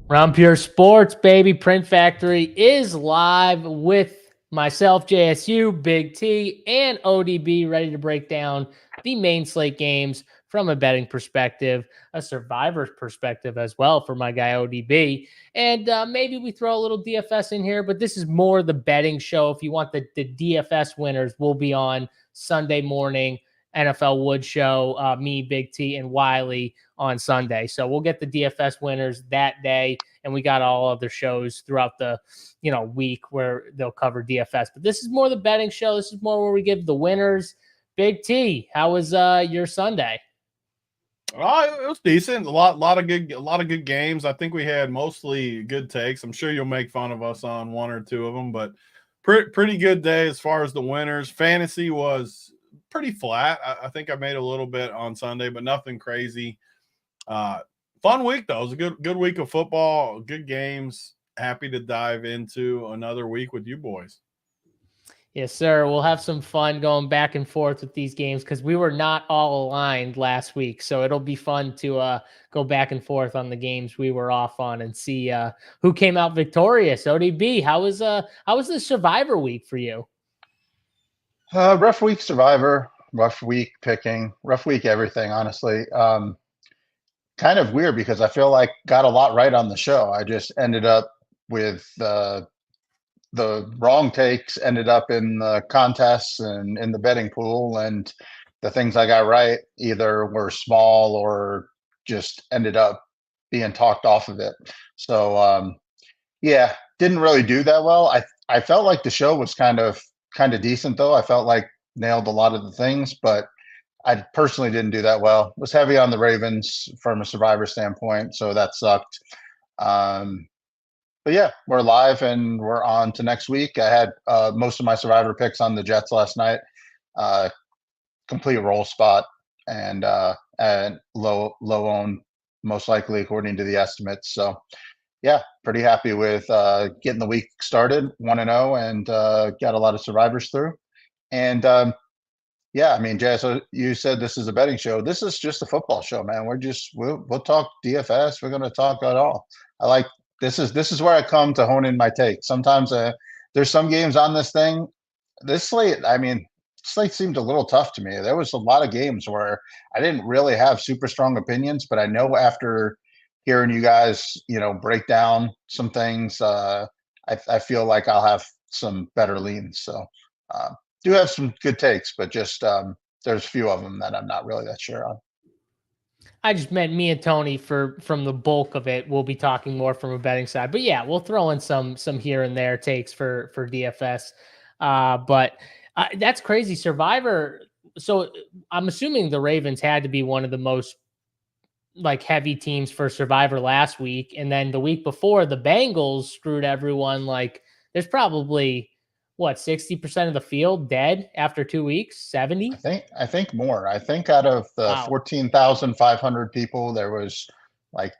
Round Pure Sports, baby. Print Factory is live with myself, JSU, Big T, and ODB, ready to break down the main slate games from a betting perspective, a survivor's perspective as well for my guy ODB. And maybe we throw a little DFS in here, but this is more the betting show. If you want the DFS winners, we'll be on Sunday morning. NFL Wood Show, me, Big T, and Wiley on Sunday. So we'll get the DFS winners that day, and we got all other shows throughout the week where they'll cover DFS. But this is more the betting show. This is more where we give the winners. Big T, how was your Sunday? It was decent. A lot of good games. I think we had mostly good takes. I'm sure you'll make fun of us on one or two of them, but pretty good day as far as the winners. Fantasy was pretty flat. I think I made a little bit on Sunday, but nothing crazy. Fun week though. It was a good week of football, good games. Happy to dive into another week with you boys. Yes, sir. We'll have some fun going back and forth with these games because we were not all aligned last week. So it'll be fun to go back and forth on the games we were off on and see who came out victorious. ODB, how was the Survivor week for you? Rough week Survivor, rough week picking, rough week everything, honestly. Kind of weird because I feel like got a lot right on the show. I just ended up with the wrong takes, ended up in the contests and in the betting pool, and the things I got right either were small or just ended up being talked off of it. So yeah, didn't really do that well. I felt like the show was kind of decent though. I felt like nailed a lot of the things, but I personally didn't do that well. Was heavy on the Ravens from a Survivor standpoint, so that sucked. But yeah, we're live and we're on to next week. I had most of my Survivor picks on the Jets last night. Complete roll spot and low owned, most likely according to the estimates. So yeah, pretty happy with getting the week started 1-0 and got a lot of Survivors through. And yeah, I mean, Jay, so you said this is a betting show. This is just a football show, man. We'll talk DFS. We're going to talk it all. I like this is where I come to hone in my take. Sometimes there's some games on this thing. This slate, I mean, slate seemed a little tough to me. There was a lot of games where I didn't really have super strong opinions, but I know after hearing you guys, break down some things, I feel like I'll have some better leans. So do have some good takes, but just there's a few of them that I'm not really that sure on. I just meant me and Tony from the bulk of it. We'll be talking more from a betting side, but yeah, we'll throw in some here and there takes for DFS. But that's crazy. Survivor. So I'm assuming the Ravens had to be one of the most heavy teams for Survivor last week, and then the week before the Bengals screwed everyone. Like there's probably 60% of the field dead after 2 weeks, 70? I think more. I think out of the 14,500 people, there was like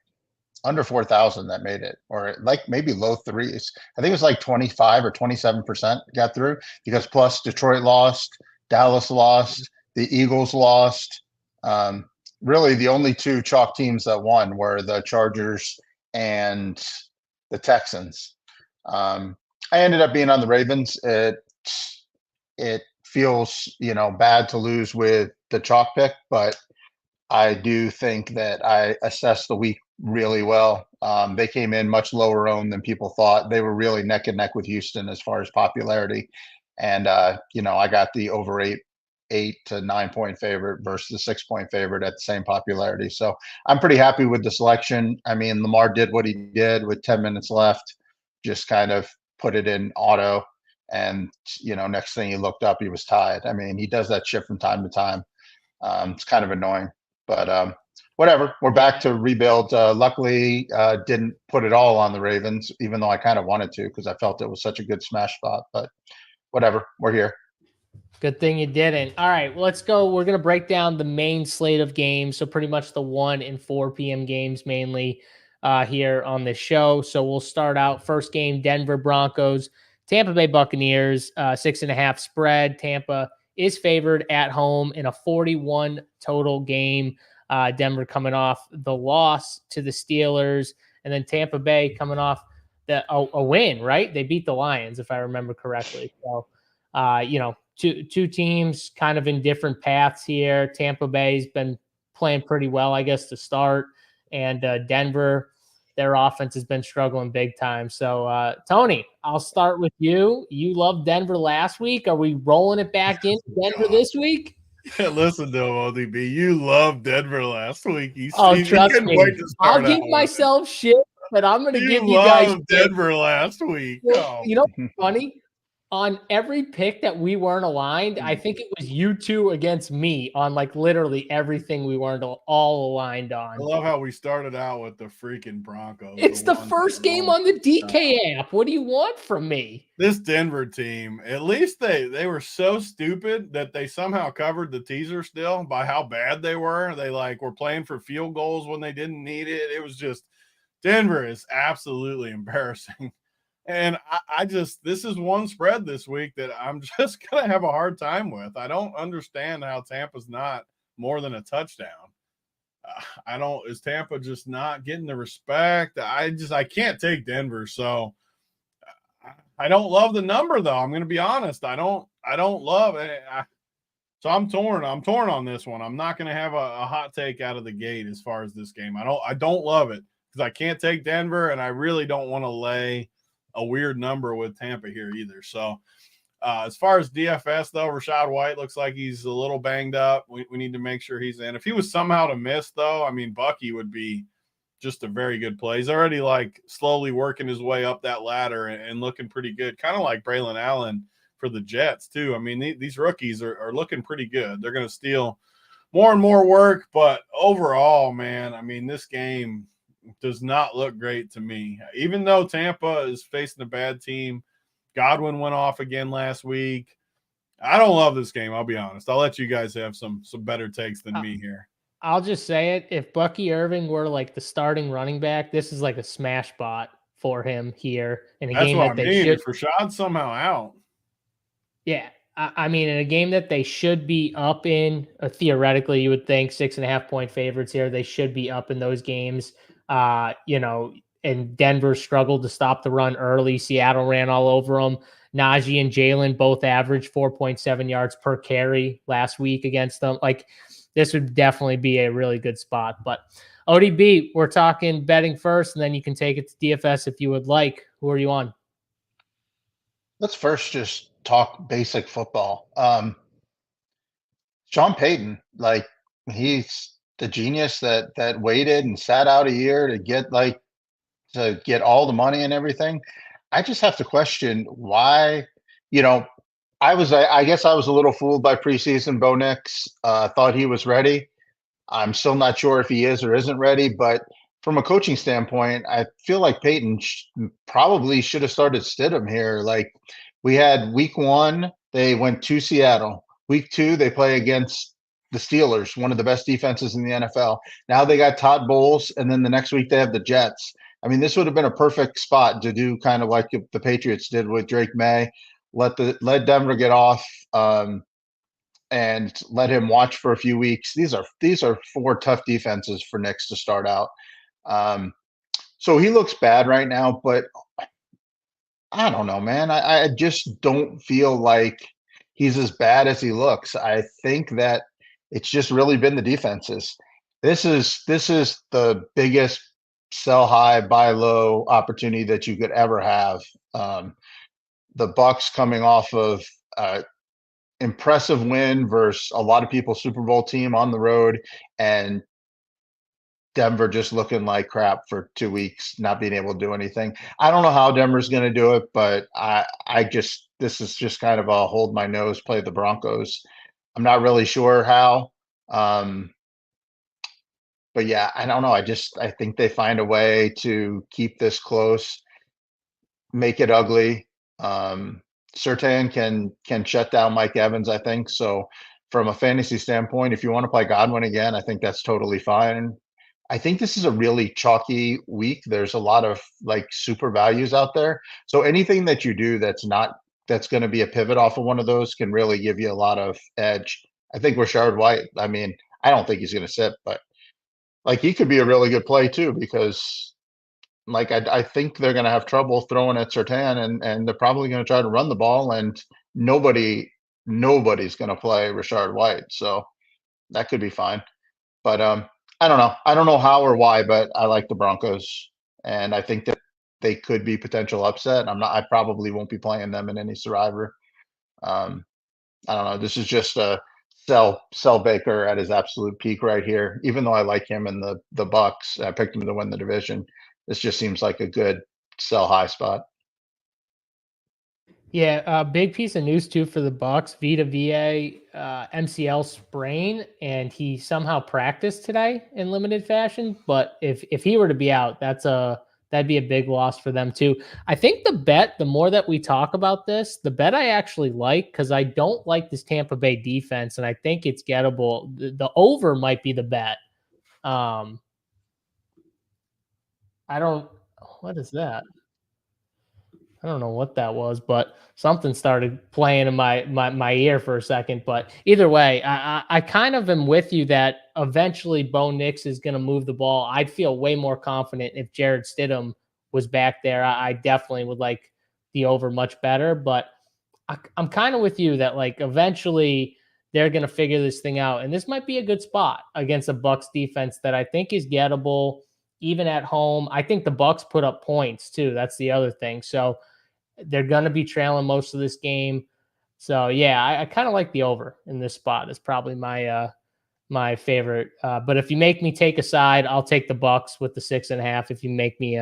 under 4,000 that made it, or like maybe low threes. I think it was like 25 or 27% got through because plus Detroit lost, Dallas lost, the Eagles lost. Really the only two chalk teams that won were the Chargers and the Texans. I ended up being on the Ravens. It feels, bad to lose with the chalk pick, but I do think that I assessed the week really well. They came in much lower owned than people thought. They were really neck and neck with Houston as far as popularity. And, I got the over 8 to 9 point favorite versus the 6 point favorite at the same popularity. So I'm pretty happy with the selection. I mean, Lamar did what he did with 10 minutes left, just kind of put it in auto. And, next thing he looked up, he was tied. I mean, he does that shit from time to time. It's kind of annoying, but whatever. We're back to rebuild. Luckily, didn't put it all on the Ravens, even though I kind of wanted to because I felt it was such a good smash spot. But whatever, we're here. Good thing you didn't. All right, well, let's go. We're going to break down the main slate of games. So pretty much the 1 and 4 p.m. games mainly here on the show. So we'll start out first game, Denver Broncos, Tampa Bay Buccaneers, 6.5 spread. Tampa is favored at home in a 41 total game. Denver coming off the loss to the Steelers. And then Tampa Bay coming off a win, right? They beat the Lions, if I remember correctly. So, two teams kind of in different paths here. Tampa Bay's been playing pretty well, I guess, to start. And Denver, their offense has been struggling big time. So, Tony, I'll start with you. You loved Denver last week. Are we rolling it back into Denver this week? Listen to him, ODB. You loved Denver last week. Trust me. I'll give myself shit, but I'm going to give you guys Denver last week. Well, you know what's funny? On every pick that we weren't aligned, I think it was you two against me on like literally everything we weren't all aligned on. I love how we started out with the freaking Broncos. It's the first game on the DK app. What do you want from me? This Denver team, at least they were so stupid that they somehow covered the teaser still by how bad they were. They were playing for field goals when they didn't need it. It was just Denver is absolutely embarrassing. And this is one spread this week that I'm just going to have a hard time with. I don't understand how Tampa's not more than a touchdown. Is Tampa just not getting the respect? I can't take Denver. So I don't love the number though. I'm going to be honest. I don't love it. So I'm torn on this one. I'm not going to have a hot take out of the gate as far as this game. I don't love it because I can't take Denver and I really don't want to lay a weird number with Tampa here either. So as far as DFS though, Rachaad White looks like he's a little banged up. We need to make sure he's in. If he was somehow to miss though, I mean, Bucky would be just a very good play. He's already slowly working his way up that ladder and looking pretty good. Kind of like Braylon Allen for the Jets too. I mean, these rookies are looking pretty good. They're going to steal more and more work, but overall, man, I mean, this game does not look great to me. Even though Tampa is facing a bad team, Godwin went off again last week. I don't love this game, I'll be honest. I'll let you guys have some better takes than me here. I'll just say it. If Bucky Irving were the starting running back, this is a smash spot for him here in a game that they should. If Rashad's somehow out. Yeah. I mean, in a game that they should be up in, theoretically, you would think 6.5 point favorites here. They should be up in those games. And Denver struggled to stop the run early. Seattle ran all over them. Najee and Jalen both averaged 4.7 yards per carry last week against them. This would definitely be a really good spot. But ODB, we're talking betting first, and then you can take it to DFS if you would like. Who are you on? Let's first just talk basic football. Sean Payton, he's the genius that waited and sat out a year to get all the money and everything. I just have to question why, I guess I was a little fooled by preseason. Bo Nix thought he was ready. I'm still not sure if he is or isn't ready, but from a coaching standpoint, I feel like Payton probably should have started Stidham here. We had week 1, they went to Seattle. Week 2, they play against the Steelers, one of the best defenses in the NFL. Now they got Todd Bowles, and then the next week they have the Jets. I mean, this would have been a perfect spot to do kind of like the Patriots did with Drake May. Let Denver get off and let him watch for a few weeks. These are 4 tough defenses for Nix to start out. So he looks bad right now, but I don't know, man. I just don't feel like he's as bad as he looks. I think that it's just really been the defenses. This is the biggest sell high, buy low opportunity that you could ever have. The Bucs coming off of impressive win versus a lot of people's Super Bowl team on the road, and Denver just looking like crap for 2 weeks, not being able to do anything. I don't know how Denver's going to do it, but this is just kind of a hold my nose, play the Broncos. I'm not really sure how. But yeah, I don't know. I think they find a way to keep this close, make it ugly. Surtain can shut down Mike Evans, I think. So from a fantasy standpoint, if you want to play Godwin again, I think that's totally fine. I think this is a really chalky week. There's a lot of super values out there. So anything that you do that's going to be a pivot off of one of those can really give you a lot of edge. I think Rachaad White, I mean, I don't think he's going to sit, but he could be a really good play too, because like I think they're going to have trouble throwing at Surtain, and they're probably going to try to run the ball, and nobody's going to play Rashard White, so that could be fine. But I don't know. I don't know how or why, but I like the Broncos, and I think that they could be potential upset. I probably won't be playing them in any Survivor. I don't know. This is just a sell Baker at his absolute peak right here. Even though I like him in the Bucks, I picked him to win the division. This just seems like a good sell high spot. Yeah, big piece of news too for the Bucks. Vita VA MCL sprain, and he somehow practiced today in limited fashion. But if he were to be out, that'd be a big loss for them too. I think the more that we talk about this, the bet I actually like, because I don't like this Tampa Bay defense, and I think it's gettable. The over might be the bet. I don't. What is that? I don't know what that was, but something started playing in my ear for a second. But either way, I kind of am with you that eventually Bo Nix is going to move the ball. I'd feel way more confident if Jared Stidham was back there. I definitely would like the over much better. But I'm kind of with you that like eventually they're going to figure this thing out. And this might be a good spot against a Bucks defense that I think is gettable. Even at home, I think the Bucks put up points too. That's the other thing. So they're going to be trailing most of this game. So yeah, I kind of like the over in this spot. It's probably my favorite. But if you make me take a side, I'll take the Bucks with the 6.5. If you make me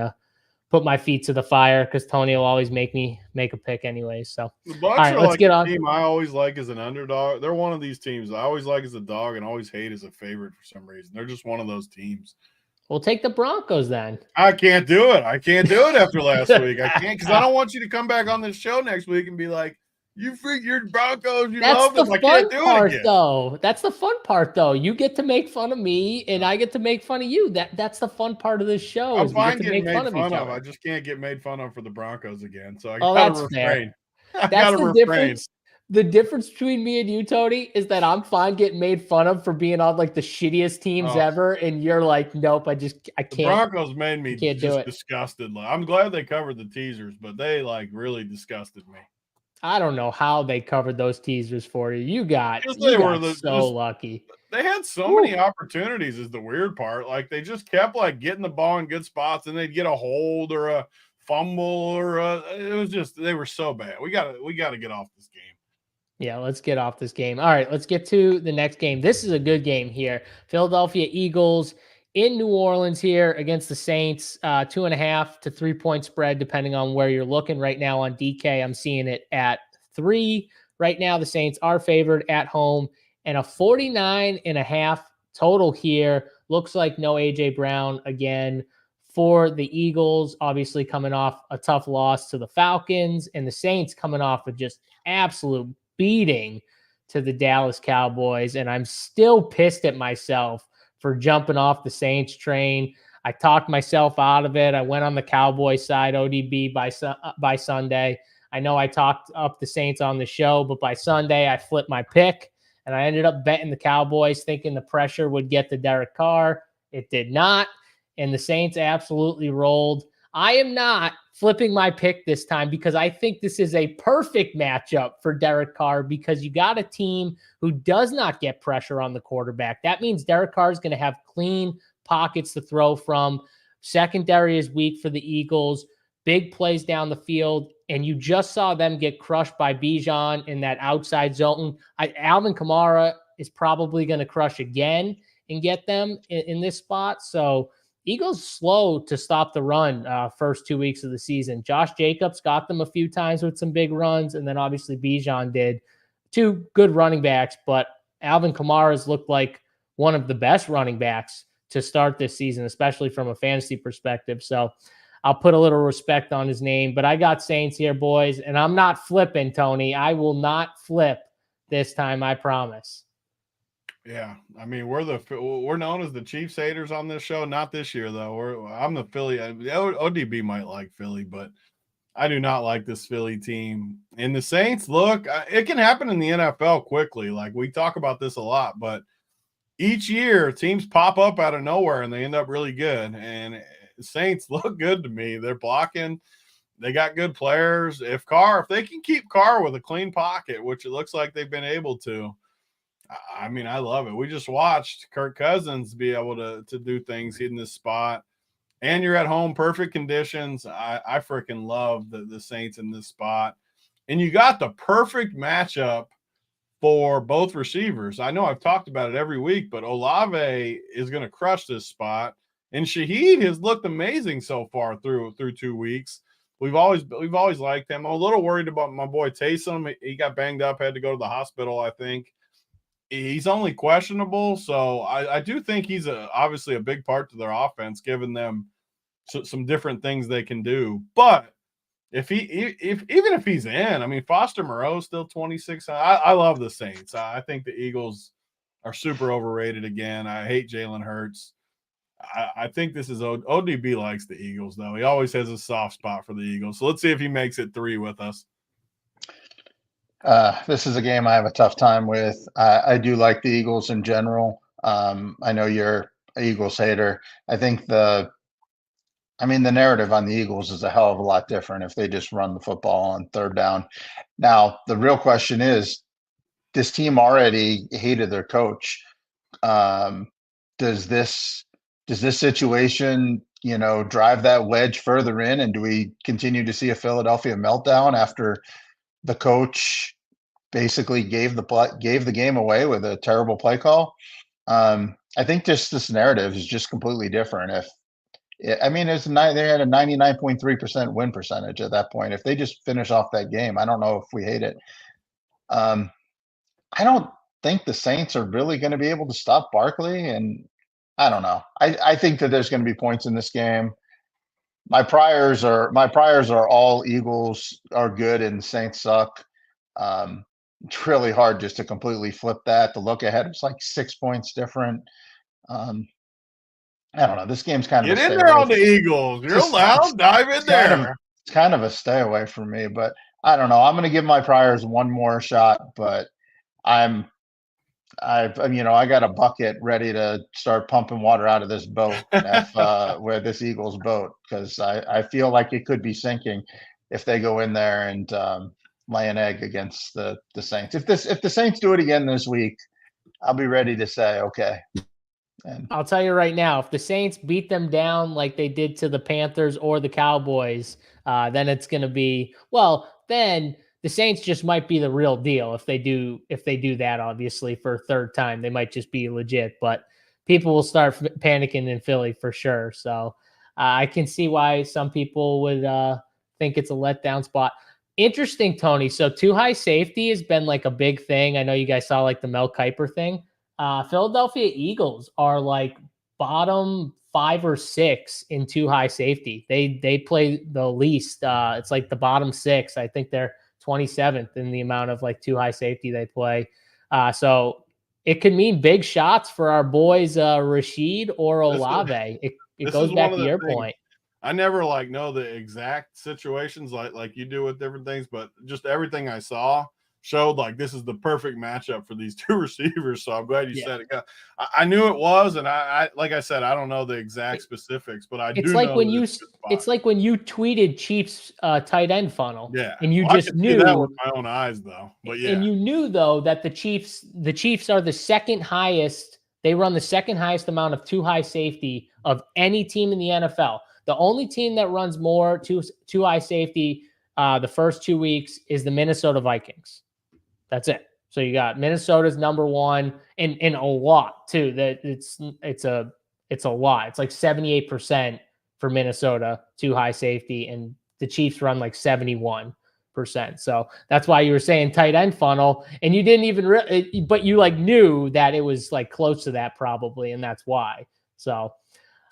put my feet to the fire, because Tony will always make me make a pick anyway. So the Bucks are let's like get on. Team I always like as an underdog. They're one of these teams I always like as a dog and always hate as a favorite for some reason. They're just one of those teams. We'll take the Broncos then. I can't do it. I can't do it after last week. I can't, because I don't want you to come back on this show next week and be like, you figured Broncos, you love them. I can't do it again. Though. That's the fun part, though. You get to make fun of me, and I get to make fun of you. That's the fun part of this show. I'm fine getting made fun of. I just can't get made fun of for the Broncos again. So I gotta refrain. That's the difference. The difference between me and you, Tony, is that I'm fine getting made fun of for being on like the shittiest teams ever, and you're like, nope, I can't. The Broncos made me just disgusted. I'm glad they covered the teasers, but they like really disgusted me. I don't know how they covered those teasers for you. You got lucky. They had so many opportunities is the weird part. Like they just kept like getting the ball in good spots, and they'd get a hold or a fumble or it was just they were so bad. We gotta get off this game. Yeah, let's get off this game. All right, let's get to the next game. This is a good game here. Philadelphia Eagles in New Orleans here against the Saints. 2.5 to 3 point spread, depending on where you're looking right now on DK. I'm seeing it at 3. Right now, the Saints are favored at home, and a 49.5 total here. Looks like no A.J. Brown again for the Eagles, obviously coming off a tough loss to the Falcons, and the Saints coming off of just absolute beating to the Dallas Cowboys. And I'm still pissed at myself for jumping off the Saints train. I talked myself out of it. I went on the Cowboys side, ODB by Sunday. I know I talked up the Saints on the show, but by Sunday I flipped my pick and I ended up betting the Cowboys thinking the pressure would get to Derek Carr. It did not. And the Saints absolutely rolled. I am not flipping my pick this time because I think this is a perfect matchup for Derek Carr because you got a team who does not get pressure on the quarterback. That means Derek Carr is going to have clean pockets to throw from. Secondary is weak for the Eagles. Big plays down the field. And you just saw them get crushed by Bijan in that outside zone. Alvin Kamara is probably going to crush again and get them in this spot. So Eagles slow to stop the run first 2 weeks of the season. Josh Jacobs got them a few times with some big runs, and then obviously Bijan did. 2 good running backs, but Alvin Kamara's looked like one of the best running backs to start this season, especially from a fantasy perspective. So I'll put a little respect on his name, but I got Saints here, boys, and I'm not flipping, Tony. I will not flip this time, I promise. Yeah, I mean we're known as the Chiefs haters on this show. Not this year though. I'm the Philly. ODB might like Philly, but I do not like this Philly team. And the Saints, look, it can happen in the NFL quickly. Like we talk about this a lot, but each year teams pop up out of nowhere and they end up really good. And Saints look good to me. They're blocking. They got good players. If they can keep Carr with a clean pocket, which it looks like they've been able to, I mean, I love it. We just watched Kirk Cousins be able to do things in this spot. And you're at home, perfect conditions. I freaking love the Saints in this spot. And you got the perfect matchup for both receivers. I know I've talked about it every week, but Olave is going to crush this spot. And Shaheed has looked amazing so far through 2 weeks. We've always liked him. I'm a little worried about my boy Taysom. He got banged up, had to go to the hospital, I think. He's only questionable, so I do think he's obviously a big part to their offense, giving them some different things they can do. But even if he's in, I mean, Foster Moreau's still 26. I love the Saints. I think the Eagles are super overrated again. I hate Jalen Hurts. I think this is ODB likes the Eagles, though. He always has a soft spot for the Eagles. So let's see if he makes it 3 with us. This is a game I have a tough time with. I do like the Eagles in general. I know you're an Eagles hater. I think the narrative on the Eagles is a hell of a lot different if they just run the football on third down. Now, the real question is, this team already hated their coach. Does this situation, drive that wedge further in? And do we continue to see a Philadelphia meltdown after the coach basically gave the game away with a terrible play call? I think just this narrative is just completely different. They had a 99.3% win percentage at that point. If they just finish off that game, I don't know if we hate it. I don't think the Saints are really going to be able to stop Barkley, and I don't know. I think that there's going to be points in this game. My priors are all Eagles are good and Saints suck. It's really hard just to completely flip that. The look ahead was like 6 points different. I don't know. This game's kind of get in there on the Eagles. You're allowed. Dive in there. It's kind of a stay away from me, but I don't know. I'm going to give my priors one more shot, but I got a bucket ready to start pumping water out of this boat where this Eagles boat, because I feel like it could be sinking if they go in there and lay an egg against the Saints. If the Saints do it again this week, I'll be ready to say, okay. And I'll tell you right now, if the Saints beat them down like they did to the Panthers or the Cowboys, then it's going to be, then the Saints just might be the real deal if they do that, obviously, for a third time. They might just be legit, but people will start panicking in Philly for sure. So I can see why some people would think it's a letdown spot. Interesting, Tony. So too high safety has been like a big thing. I know you guys saw like the Mel Kiper thing. Philadelphia Eagles are like bottom 5 or 6 in too high safety. They play the least. It's like the bottom 6. I think they're 27th in the amount of like too high safety they play. So it could mean big shots for our boys Rashid or Olave. It goes back to your point. I never know the exact situations like you do with different things, but just everything I saw showed this is the perfect matchup for these 2 receivers. So I'm glad you said it. I knew it was, and I like I said, I don't know the exact specifics, but it's like when you tweeted Chiefs tight end funnel. Yeah, and you just knew that with my own eyes, though. But yeah, and you knew though that the Chiefs are the second highest. They run the second highest amount of too high safety of any team in the NFL. The only team that runs more too high safety the first 2 weeks is the Minnesota Vikings. That's it. So you got Minnesota's number 1 and a lot too. That it's a lot. It's like 78% for Minnesota too high safety, and the Chiefs run like 71%. So that's why you were saying tight end funnel, and you didn't even but you knew that it was close to that probably, and that's why. So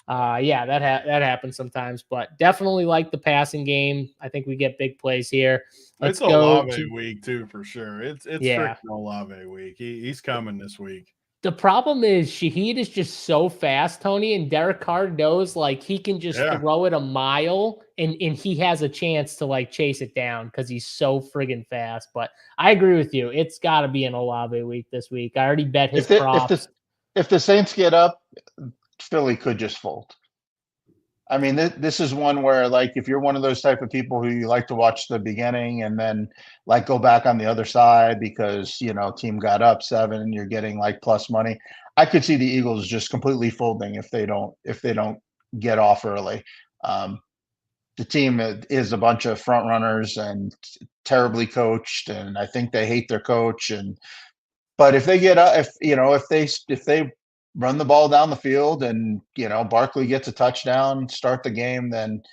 that happens sometimes, but definitely like the passing game. I think we get big plays here. It's Olave week too, for sure. It's freaking Olave week. He's coming this week. The problem is Shaheed is just so fast, Tony, and Derek Carr knows he can just throw it a mile and he has a chance to chase it down because he's so friggin' fast. But I agree with you. It's got to be an Olave week this week. I already bet his props. If the Saints get up, Philly could just fold. I mean, this is one where, like, if you're one of those type of people who you like to watch the beginning and then like go back on the other side because, team got up 7, you're getting like plus money. I could see the Eagles just completely folding if they don't get off early. The team is a bunch of front runners and terribly coached, and I think they hate their coach. But if they get up, if they run the ball down the field and Barkley gets a touchdown, start the game, then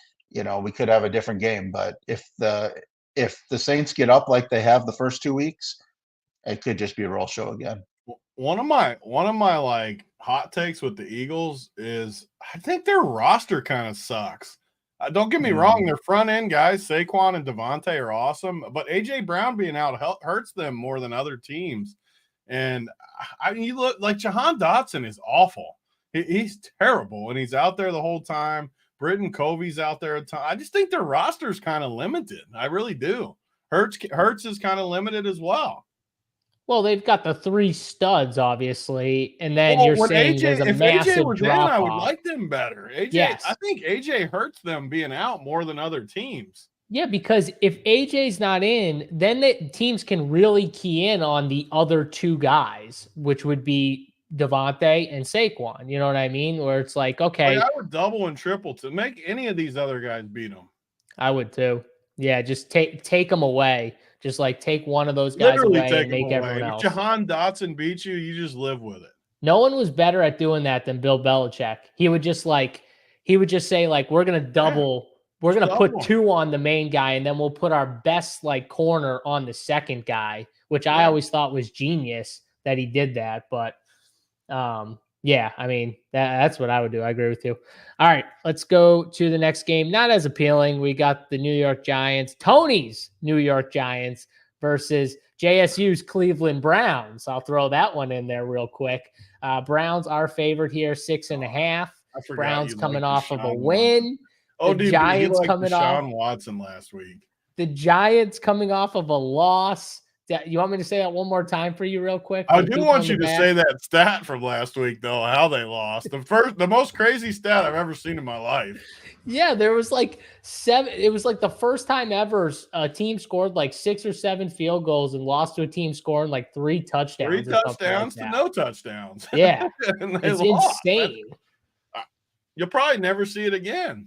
we could have a different game. But if the Saints get up like they have the first 2 weeks, it could just be a roll show again. One of my like hot takes with the Eagles is I think their roster kind of sucks. Don't get me wrong, their front end guys, Saquon and Devontae, are awesome, but AJ Brown being out hurts them more than other teams. And you look like Jahan Dotson is awful. He's terrible, and he's out there the whole time. Britton Covey's out there a ton. I just think their roster's kind of limited. I really do. Hurts is kind of limited as well. Well, they've got the 3 studs, obviously, and then you're saying there's a massive drop-off. I would like them better. Yes. I think AJ hurts them being out more than other teams. Yeah, because if AJ's not in, then the teams can really key in on the other 2 guys, which would be Devontae and Saquon. You know what I mean? Where it's like, okay. I would double and triple to make any of these other guys beat them. I would too. Yeah, just take them away. Just like take one of those guys away and make everyone else. If Jahan Dotson beats you, you just live with it. No one was better at doing that than Bill Belichick. He would just say like, we're going to put 2 on the main guy, and then we'll put our best like corner on the second guy, which I always thought was genius that he did that. But yeah, I mean, that's what I would do. I agree with you. All right, let's go to the next game. Not as appealing. We got the New York Giants, Tony's New York Giants versus JSU's Cleveland Browns. I'll throw that one in there real quick. Browns are favored here, 6.5. Browns coming off of a win. The Giants coming off Deshaun Watson last week. The Giants coming off of a loss. You want me to say that one more time for you real quick? I do want you to say that stat from last week, though, how they lost. The most crazy stat I've ever seen in my life. Yeah, there was like 7. It was like the first time ever a team scored like 6 or 7 field goals and lost to a team scoring like 3 touchdowns. 3 touchdowns to no touchdowns. Yeah, it's insane. You'll probably never see it again.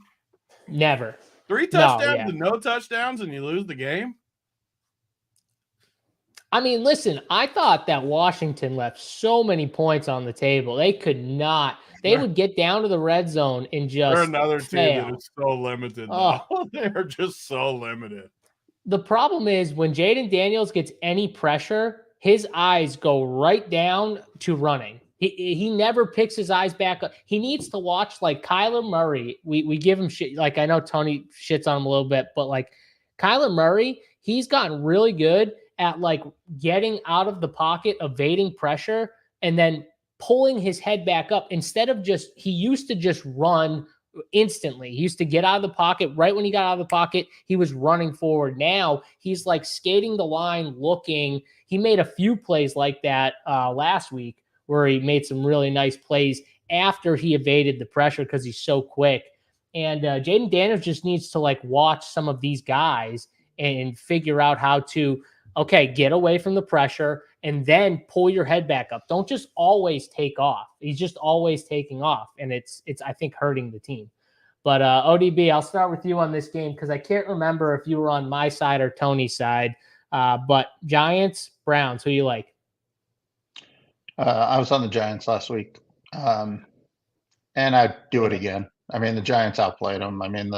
Never. 3 touchdowns to no touchdowns, and you lose the game. I mean, listen, I thought that Washington left so many points on the table. They could not. They would get down to the red zone and just They're another team that is so limited. They're just so limited. The problem is when Jaden Daniels gets any pressure, his eyes go right down to running. He never picks his eyes back up. He needs to watch like Kyler Murray. We give him shit. Like I know Tony shits on him a little bit, but like Kyler Murray, he's gotten really good at like getting out of the pocket, evading pressure, and then pulling his head back up instead of he used to just run instantly. He used to get out of the pocket. Right when he got out of the pocket, he was running forward. Now he's like skating the line, looking. He made a few plays like that last week where he made some really nice plays after he evaded the pressure because he's so quick. And Jaden Daniels just needs to like watch some of these guys and figure out how to, okay, get away from the pressure and then pull your head back up. Don't just always take off. He's just always taking off. And it's I think, hurting the team. But ODB, I'll start with you on this game because I can't remember if you were on my side or Tony's side. But Giants, Browns, who you like? I was on the Giants last week. And I'd do it again. I mean, the Giants outplayed them. I mean,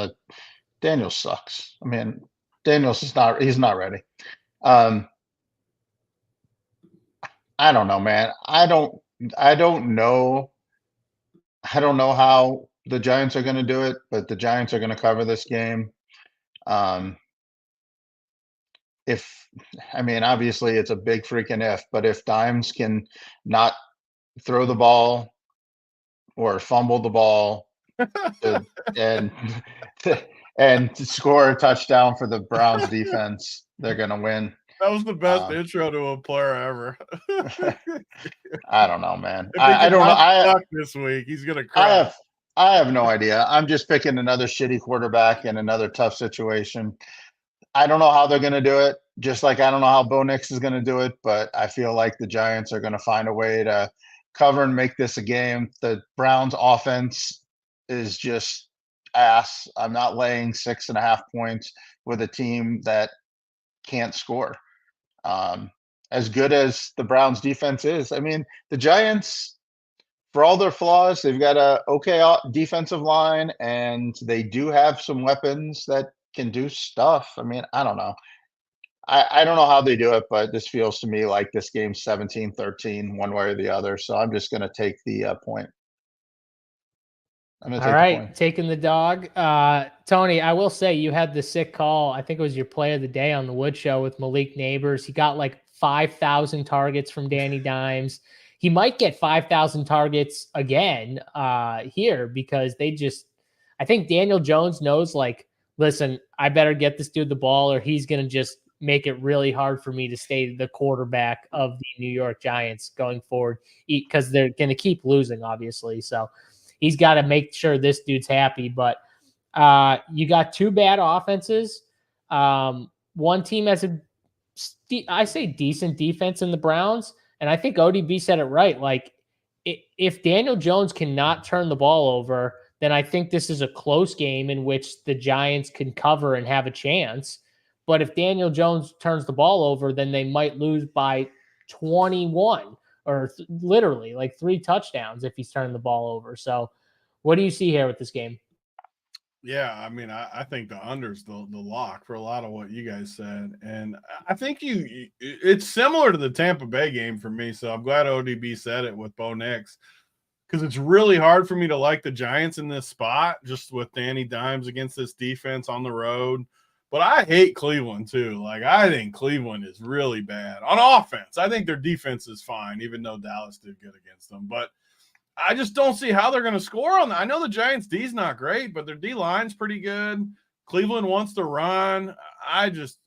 Daniels sucks. I mean, Daniels he's not ready. I don't know, man. I don't know how the Giants are going to do it, but the Giants are going to cover this game. Obviously it's a big freaking if, but if Dimes can not throw the ball or fumble the ball and score a touchdown for the Browns defense, they're going to win. That was the best intro to a player ever. I don't know, man. I don't know. This week he's gonna cry. I have no idea. I'm just picking another shitty quarterback in another tough situation. I don't know how they're going to do it. Just like I don't know how Bo Nix is going to do it, but I feel like the Giants are going to find a way to cover and make this a game. The Browns offense is just ass. I'm not laying 6.5 points with a team that can't score. As good as the Browns defense is, I mean, the Giants, for all their flaws, they've got a okay defensive line, and they do have some weapons that can do stuff. I mean, I don't know. I don't know how they do it, but this feels to me like this game's 17-13, one way or the other. So I'm just going to take the point. I'm going to All take the right, point. taking the dog. Tony, I will say you had the sick call. I think it was your play of the day on the Wood Show with Malik Neighbors. He got like 5,000 targets from Danny Dimes. He might get 5,000 targets again here because I think Daniel Jones knows, like, listen, I better get this dude the ball or he's going to just make it really hard for me to stay the quarterback of the New York Giants going forward because they're going to keep losing, obviously. So he's got to make sure this dude's happy. But you got two bad offenses. One team has I say decent defense in the Browns. And I think ODB said it right. Like, if Daniel Jones cannot turn the ball over, then I think this is a close game in which the Giants can cover and have a chance. But if Daniel Jones turns the ball over, then they might lose by 21 or literally like 3 touchdowns if he's turning the ball over. So what do you see here with this game? Yeah, I mean, I think the under's the lock for a lot of what you guys said. And I think it's similar to the Tampa Bay game for me. So I'm glad ODB said it with Bo Nix, because it's really hard for me to like the Giants in this spot, just with Danny Dimes against this defense on the road. But I hate Cleveland too. Like, I think Cleveland is really bad on offense. I think their defense is fine, even though Dallas did good against them. But I just don't see how they're going to score on that. I know the Giants' D's not great, but their D-line's pretty good. Cleveland wants to run. I just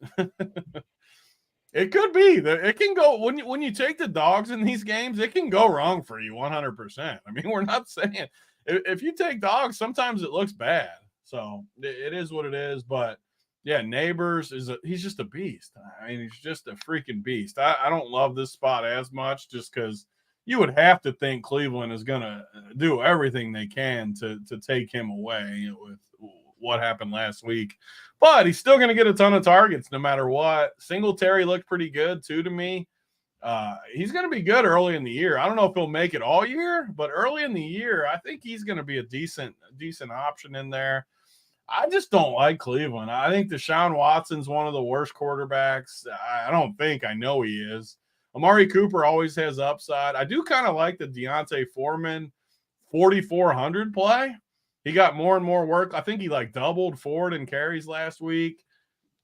it could be that it can go when you take the dogs in these games, it can go wrong for you 100%. I mean, we're not saying if you take dogs, sometimes it looks bad. So it is what it is. But yeah, Neighbors he's just a beast. I mean, he's just a freaking beast. I don't love this spot as much just because you would have to think Cleveland is going to do everything they can to take him away with what happened last week. But he's still going to get a ton of targets no matter what. Singletary looked pretty good, too, to me. He's going to be good early in the year. I don't know if he'll make it all year, but early in the year, I think he's going to be a decent option in there. I just don't like Cleveland. I think Deshaun Watson's one of the worst quarterbacks. I know he is. Amari Cooper always has upside. I do kind of like the Deontay Foreman 4,400 play. He got more and more work. I think he doubled Ford in carries last week.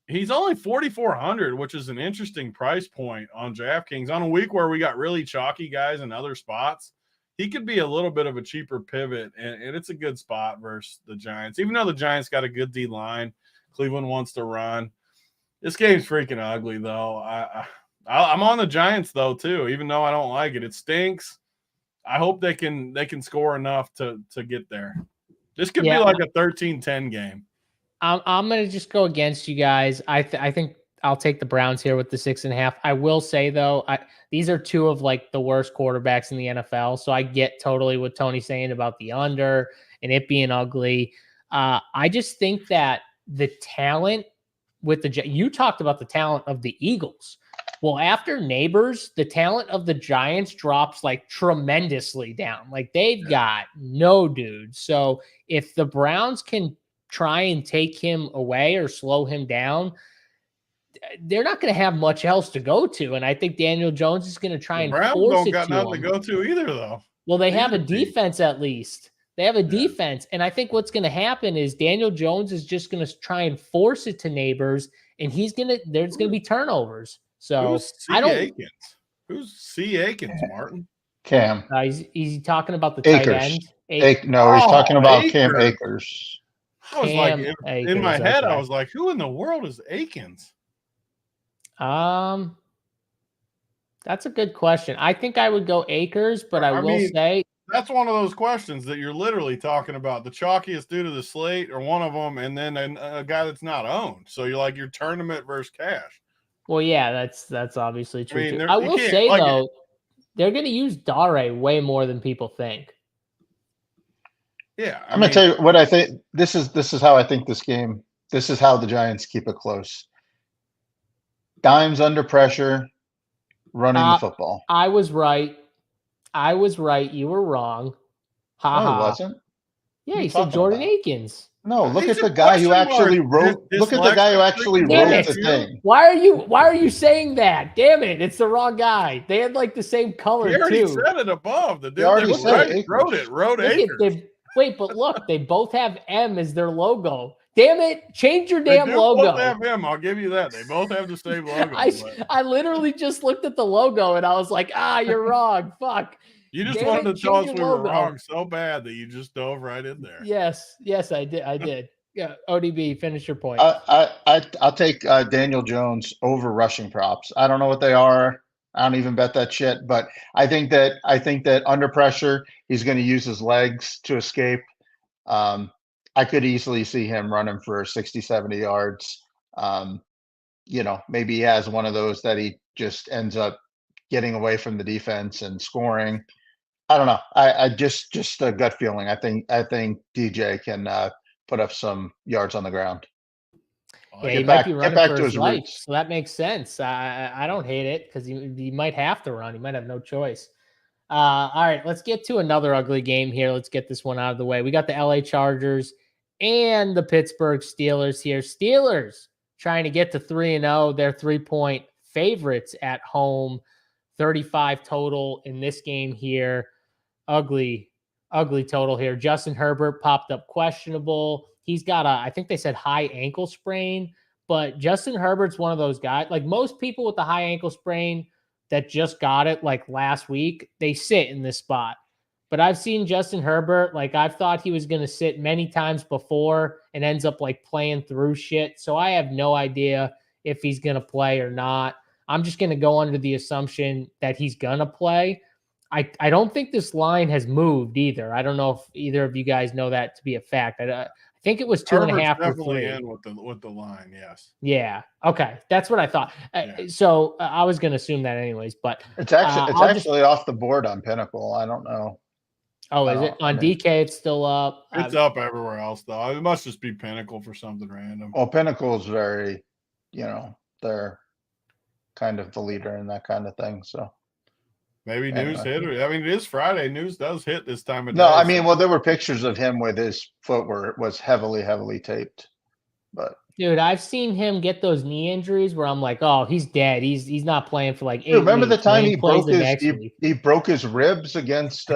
He's only 4,400, which is an interesting price point on DraftKings. On a week where we got really chalky guys in other spots, he could be a little bit of a cheaper pivot, and it's a good spot versus the Giants. Even though the Giants got a good D-line, Cleveland wants to run. This game's freaking ugly, though. I'm on the Giants, though, too, even though I don't like it. It stinks. I hope they can score enough to get there. This could be like a 13-10 game. I'm going to just go against you guys. I think I'll take the Browns here with the 6.5. I will say, though, these are two of the worst quarterbacks in the NFL. So I get totally what Tony's saying about the under and it being ugly. I just think that the talent with you talked about the talent of the Eagles. Well, after Neighbors, the talent of the Giants drops tremendously down. They've got no dude. So if the Browns can try and take him away or slow him down, they're not going to have much else to go to. And I think Daniel Jones is going to try and force it to him. Browns don't got nothing to go to either, though. Well, they have a defense at least. They have a defense. And I think what's going to happen is Daniel Jones is just going to try and force it to Neighbors, and there's going to be turnovers. So Who's C. Akins, Martin? Cam. He's talking about the tight end. He's talking about Cam Akers. I was in my head, I was like, who in the world is Akins? That's a good question. I think I would go Akers, but I will say that's one of those questions that you're literally talking about the chalkiest due to the slate or one of them, and then a guy that's not owned. So you're like your tournament versus cash. Well, yeah, that's obviously true. I mean, I will say though, they're going to use Dare way more than people think. Yeah, I'm going to tell you what I think. This is how I think this game. This is how the Giants keep it close. Dimes under pressure, running the football. I was right. You were wrong. Ha ha. No, he wasn't. Yeah, he said Jordan Akins. No, look at the guy who actually wrote. Look at the guy who actually wrote the thing. Why are you saying that? Damn it! It's the wrong guy. They had like the same color too. He already said it above. The dude already said it. Wrote Akins. Wait, but look, they both have M as their logo. Damn it! Change your damn logo. Both have M. I'll give you that. They both have the same logo. I literally just looked at the logo and I was like, you're wrong. Fuck. You just wanted to tell us we were wrong so bad that you just dove right in there. Yes, I did. Yeah, ODB, finish your point. I'll take Daniel Jones over rushing props. I don't know what they are. I don't even bet that shit. But I think that under pressure, he's going to use his legs to escape. I could easily see him running for 60, 70 yards. Maybe he has one of those that he just ends up getting away from the defense and scoring. I don't know. I just a gut feeling. I think DJ can put up some yards on the ground. Yeah, he might be running for his life, so that makes sense. I don't hate it because he might have to run. He might have no choice. All right, let's get to another ugly game here. Let's get this one out of the way. We got the LA Chargers and the Pittsburgh Steelers here. Steelers trying to get to 3-0. They're 3-point favorites at home. 35 total in this game here. Ugly total here. Justin Herbert popped up questionable. He's got I think they said high ankle sprain, but Justin Herbert's one of those guys, like most people with the high ankle sprain that just got it like last week, they sit in this spot. But I've seen Justin Herbert, like I've thought he was going to sit many times before and ends up like playing through shit. So I have no idea if he's going to play or not. I'm just going to go under the assumption that he's going to play. I don't think this line has moved either. I don't know if either of you guys know that to be a fact. I think it was 2.5 or 3. In with the line, yes. Yeah. Okay, that's what I thought. Yeah. So I was going to assume that anyways, but it's actually off the board on Pinnacle. I don't know. Oh, is it on DK? It's still up. It's up everywhere else though. It must just be Pinnacle for something random. Well, Pinnacle is very, they're kind of the leader in that kind of thing. So. Maybe news hit. I mean, it is Friday. News does hit this time of day. No, I mean, well, there were pictures of him with his foot where it was heavily taped. But dude, I've seen him get those knee injuries where I'm like, oh, he's dead. He's not playing for like 8 remember weeks. The time he broke his ribs against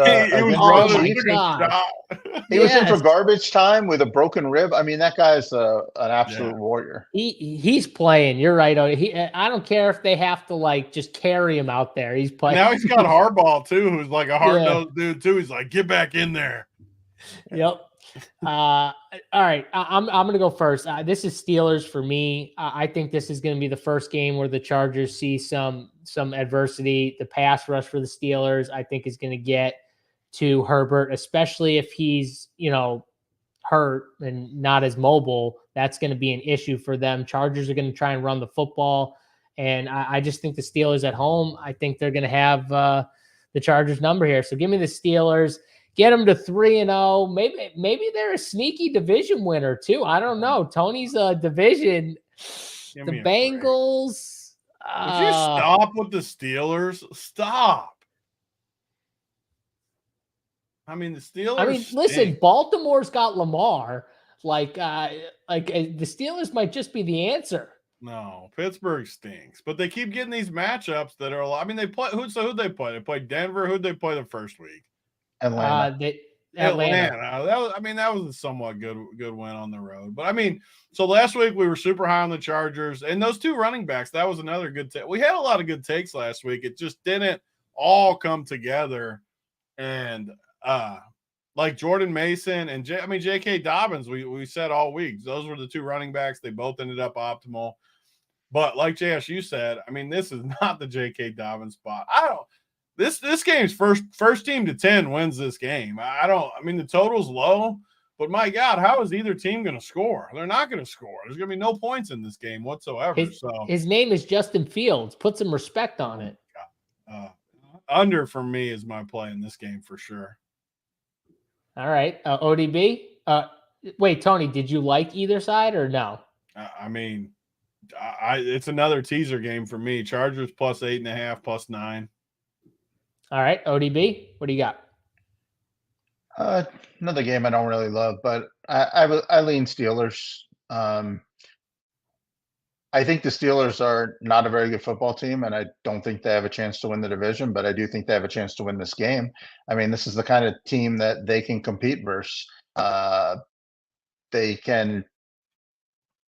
he was in for garbage time with a broken rib. I mean, that guy's an absolute warrior. He's playing. You're right. I don't care if they have to like just carry him out there. He's playing. Now he's got Harbaugh too, who's like a hard-nosed dude too. He's like, get back in there. Yep. All right, I'm gonna go first. This is Steelers for me. I think this is gonna be the first game where the Chargers see some adversity. The pass rush for the Steelers, I think, is gonna get to Herbert, especially if he's hurt and not as mobile. That's gonna be an issue for them. Chargers are gonna try and run the football, and I just think the Steelers at home, I think they're gonna have the Chargers number here. So give me the Steelers. Get them to 3-0. Maybe they're a sneaky division winner too. I don't know. Tony's a division. The Bengals. Would you stop with the Steelers? Stop. I mean, the Steelers. I mean, listen. Baltimore's got Lamar. Like the Steelers might just be the answer. No, Pittsburgh stinks, but they keep getting these matchups that are. I mean, they play. Who'd they play? They played Denver. Who'd they play the first week? Atlanta. That was a somewhat good win on the road. But I mean, so last week we were super high on the Chargers and those two running backs. That was another good take. We had a lot of good takes last week. It just didn't all come together. And like Jordan Mason and J.K. Dobbins, we said all week, those were the two running backs. They both ended up optimal. But like JSU said, I mean, this is not the J.K. Dobbins spot. This game's first team to 10 wins this game. I mean, the total's low, but my God, how is either team going to score? They're not going to score. There's going to be no points in this game whatsoever. His name is Justin Fields. Put some respect on it. Under for me is my play in this game for sure. All right. ODB. Wait, Tony, did you like either side or no? I mean, it's another teaser game for me. Chargers plus 8.5, plus 9. All right. ODB, what do you got? Another game I don't really love, but I lean Steelers. I think the Steelers are not a very good football team, and I don't think they have a chance to win the division, but I do think they have a chance to win this game. I mean, this is the kind of team that they can compete versus. They can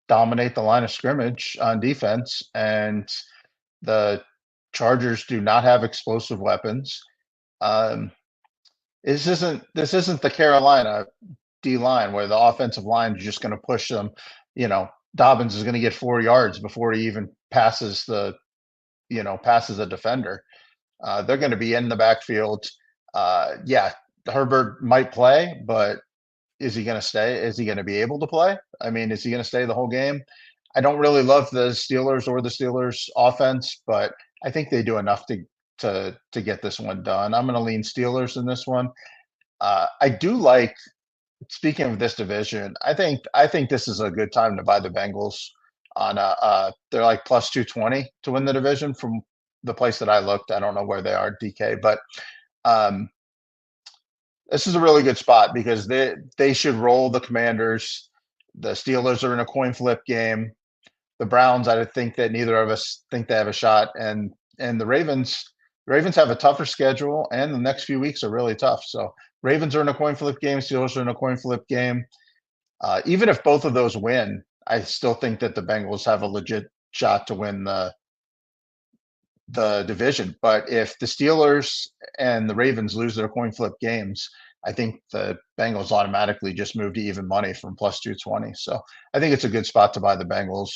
dominate the line of scrimmage on defense, and the Chargers do not have explosive weapons. This isn't the Carolina D line where the offensive line is just going to push them. Dobbins is going to get 4 yards before he even passes a defender. They're going to be in the backfield. Herbert might play, but is he going to stay? Is he going to be able to play? I mean, is he going to stay the whole game? I don't really love the Steelers or the Steelers offense, but I think they do enough to get this one done. I'm going to lean Steelers in this one. I do like, speaking of this division, I think this is a good time to buy the Bengals on they're like plus 220 to win the division from the place that I looked. I don't know where they are, DK, but this is a really good spot because they should roll the Commanders. The Steelers are in a coin flip game. The Browns, I think that neither of us think they have a shot, and the Ravens have a tougher schedule, and the next few weeks are really tough. So Ravens are in a coin flip game. Steelers are in a coin flip game. Even if both of those win, I still think that the Bengals have a legit shot to win the division. But if the Steelers and the Ravens lose their coin flip games, I think the Bengals automatically just move to even money from plus 220. So I think it's a good spot to buy the Bengals.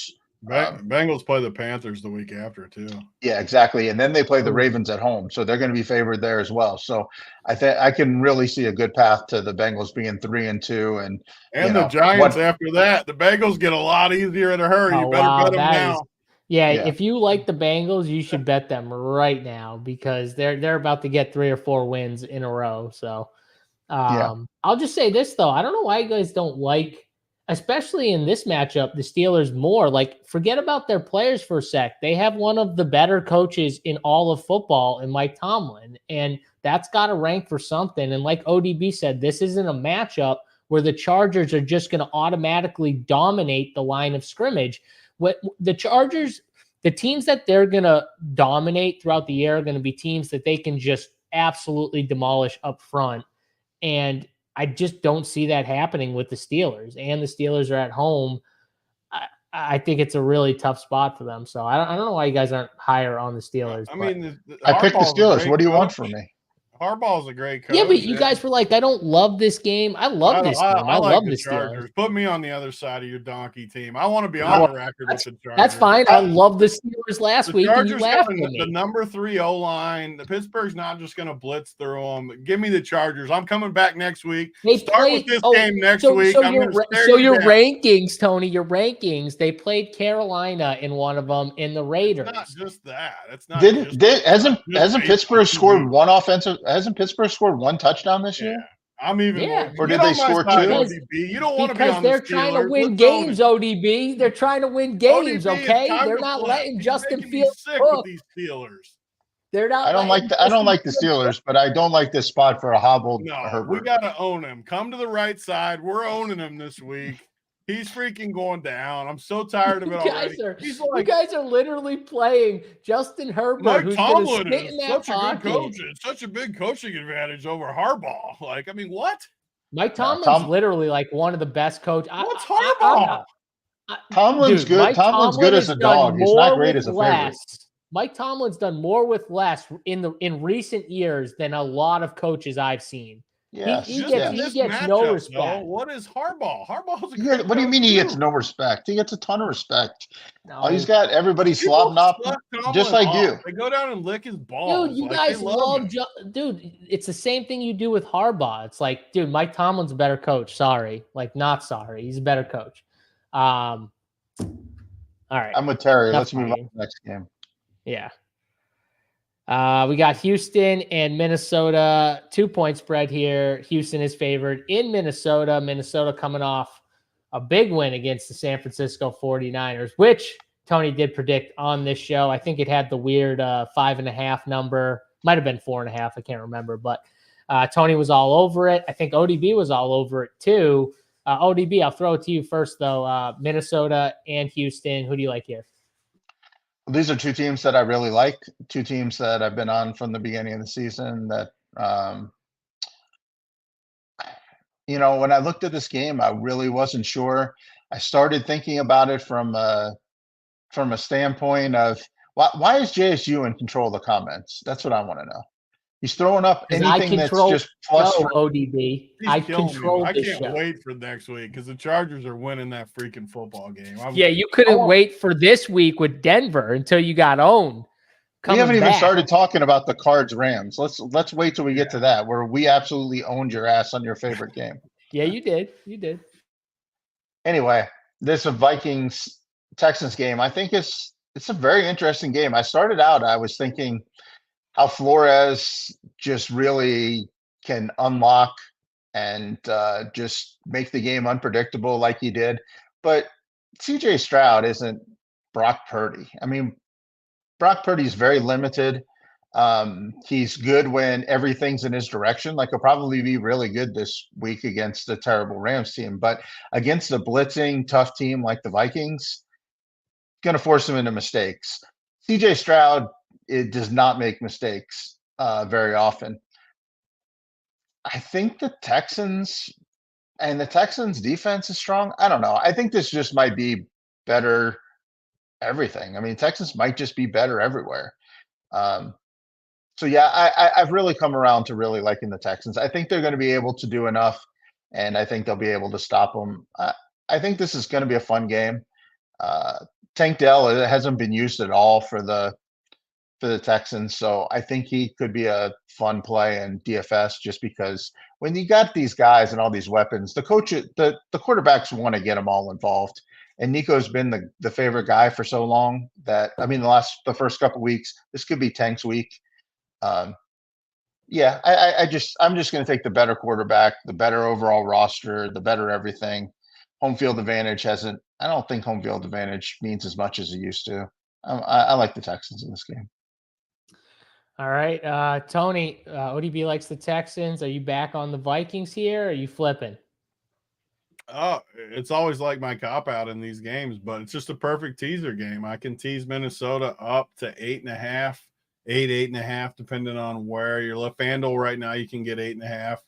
Bengals play the Panthers the week after too. Yeah, exactly. And then they play the Ravens at home. So they're going to be favored there as well. So I think I can really see a good path to the Bengals being 3-2. And the Giants after that. The Bengals get a lot easier in a hurry. You better bet them now. Yeah, if you like the Bengals, you should bet them right now because they're about to get 3 or 4 wins in a row. So I'll just say this, though. I don't know why you guys don't like, especially in this matchup, the Steelers more. Like, forget about their players for a sec. They have one of the better coaches in all of football in Mike Tomlin, and that's got to rank for something. And like ODB said, this isn't a matchup where the Chargers are just going to automatically dominate the line of scrimmage. What the Chargers, the teams that they're going to dominate throughout the year are going to be teams that they can just absolutely demolish up front. And I just don't see that happening with the Steelers. And the Steelers are at home. I think it's a really tough spot for them. So I don't know why you guys aren't higher on the Steelers. I mean, I picked the Steelers. What do you want from me? Harbaugh's a great coach. Yeah, but you guys were like, I don't love this game. I love this game. I like love the the Chargers. Steelers. Put me on the other side of your donkey team. I want to be on the record with the Chargers. That's fine. I love the Steelers last week, and you laughed at me. The number 3 O-line. The Pittsburgh's not just going to blitz through them. Give me the Chargers. I'm coming back next week. Start with this game next week. So your rankings, Tony, your rankings, they played Carolina in one of them in the Raiders. It's not just that. It's not. Hasn't Pittsburgh scored one offensive? Hasn't Pittsburgh scored one touchdown this year? I'm even. Or did they score 2? ODB. You don't want to be on they're trying to win games, ODB. They're trying to win games, okay? They're not letting Justin Fields sick with these Steelers. They're not. I don't like the Steelers, but I don't like this spot for a hobbled Herbert. We got to own him. Come to the right side. We're owning him this week. He's freaking going down. I'm so tired of it already. You guys are literally playing Justin Herbert, Mike Tomlin is such a good coach. It's such a big coaching advantage over Harbaugh. Like, I mean, what? Mike Tomlin's literally like one of the best coaches. What's Harbaugh? Tomlin's good. Tomlin's good as a dog. He's not great as a favorite. Mike Tomlin's done more with less in recent years than a lot of coaches I've seen. Yes. He Just gets in this no matchup, respect. though, what is Harbaugh? Harbaugh's a great What do you coach, mean he too. gets no respect? He gets a ton of respect. No. He's got everybody People slobbing up suck just Tomlin like off. you. They go down and lick his balls. Dude, you like, guys they love him. dude, it's the same thing you do with Harbaugh. It's like, dude, Mike Tomlin's a better coach. Sorry. Like, not sorry. He's a better coach. All right. I'm with Terry. Enough Let's move on to fighting. the next game. Yeah. We got Houston and Minnesota, 2-point spread here. Houston is favored in Minnesota. Minnesota coming off a big win against the San Francisco 49ers, which Tony did predict on this show. I think it had the weird 5.5 number. Might have been 4.5. I can't remember, but Tony was all over it. I think ODB was all over it too. ODB, I'll throw it to you first, though. Minnesota and Houston. Who do you like here? These are two teams that I really like, two teams that I've been on from the beginning of the season that, when I looked at this game, I really wasn't sure. I started thinking about it from a standpoint of why is JSU in control of the comments? That's what I want to know. He's throwing up anything that's just plus. ODB. I control I the can't show. wait for next week because the Chargers are winning that freaking football game. You couldn't wait for this week with Denver until you got owned. We haven't even started talking about the Cards Rams. Let's wait till we get to that, where we absolutely owned your ass on your favorite game. Yeah, you did. You did. Anyway, this Vikings Texans game, I think it's a very interesting game. I started out, I was thinking how Flores just really can unlock and just make the game unpredictable like he did. But CJ Stroud isn't Brock Purdy. I mean, Brock Purdy's very limited. He's good when everything's in his direction. Like, he'll probably be really good this week against the terrible Rams team. But against a blitzing, tough team like the Vikings, going to force him into mistakes. CJ Stroud, it does not make mistakes very often. I think the Texans defense is strong. I don't know. I think this just might be better everything. I mean, Texans might just be better everywhere. So yeah, I've really come around to really liking the Texans. I think they're going to be able to do enough, and I think they'll be able to stop them. I think this is going to be a fun game. Tank Dell hasn't been used at all for the Texans, so I think he could be a fun play in DFS just because when you got these guys and all these weapons, the quarterbacks want to get them all involved. And Nico's been the favorite guy for so long that, I mean, the first couple weeks, this could be Tank's week. I'm just going to take the better quarterback, the better overall roster, the better everything. Home field advantage I don't think home field advantage means as much as it used to. I like the Texans in this game. All right. Tony, ODB likes the Texans. Are you back on the Vikings here? Or are you flipping? Oh, it's always like my cop out in these games, but it's just a perfect teaser game. I can tease Minnesota up to 8.5, 8.5, depending on where you're left. FanDuel right now, you can get 8.5.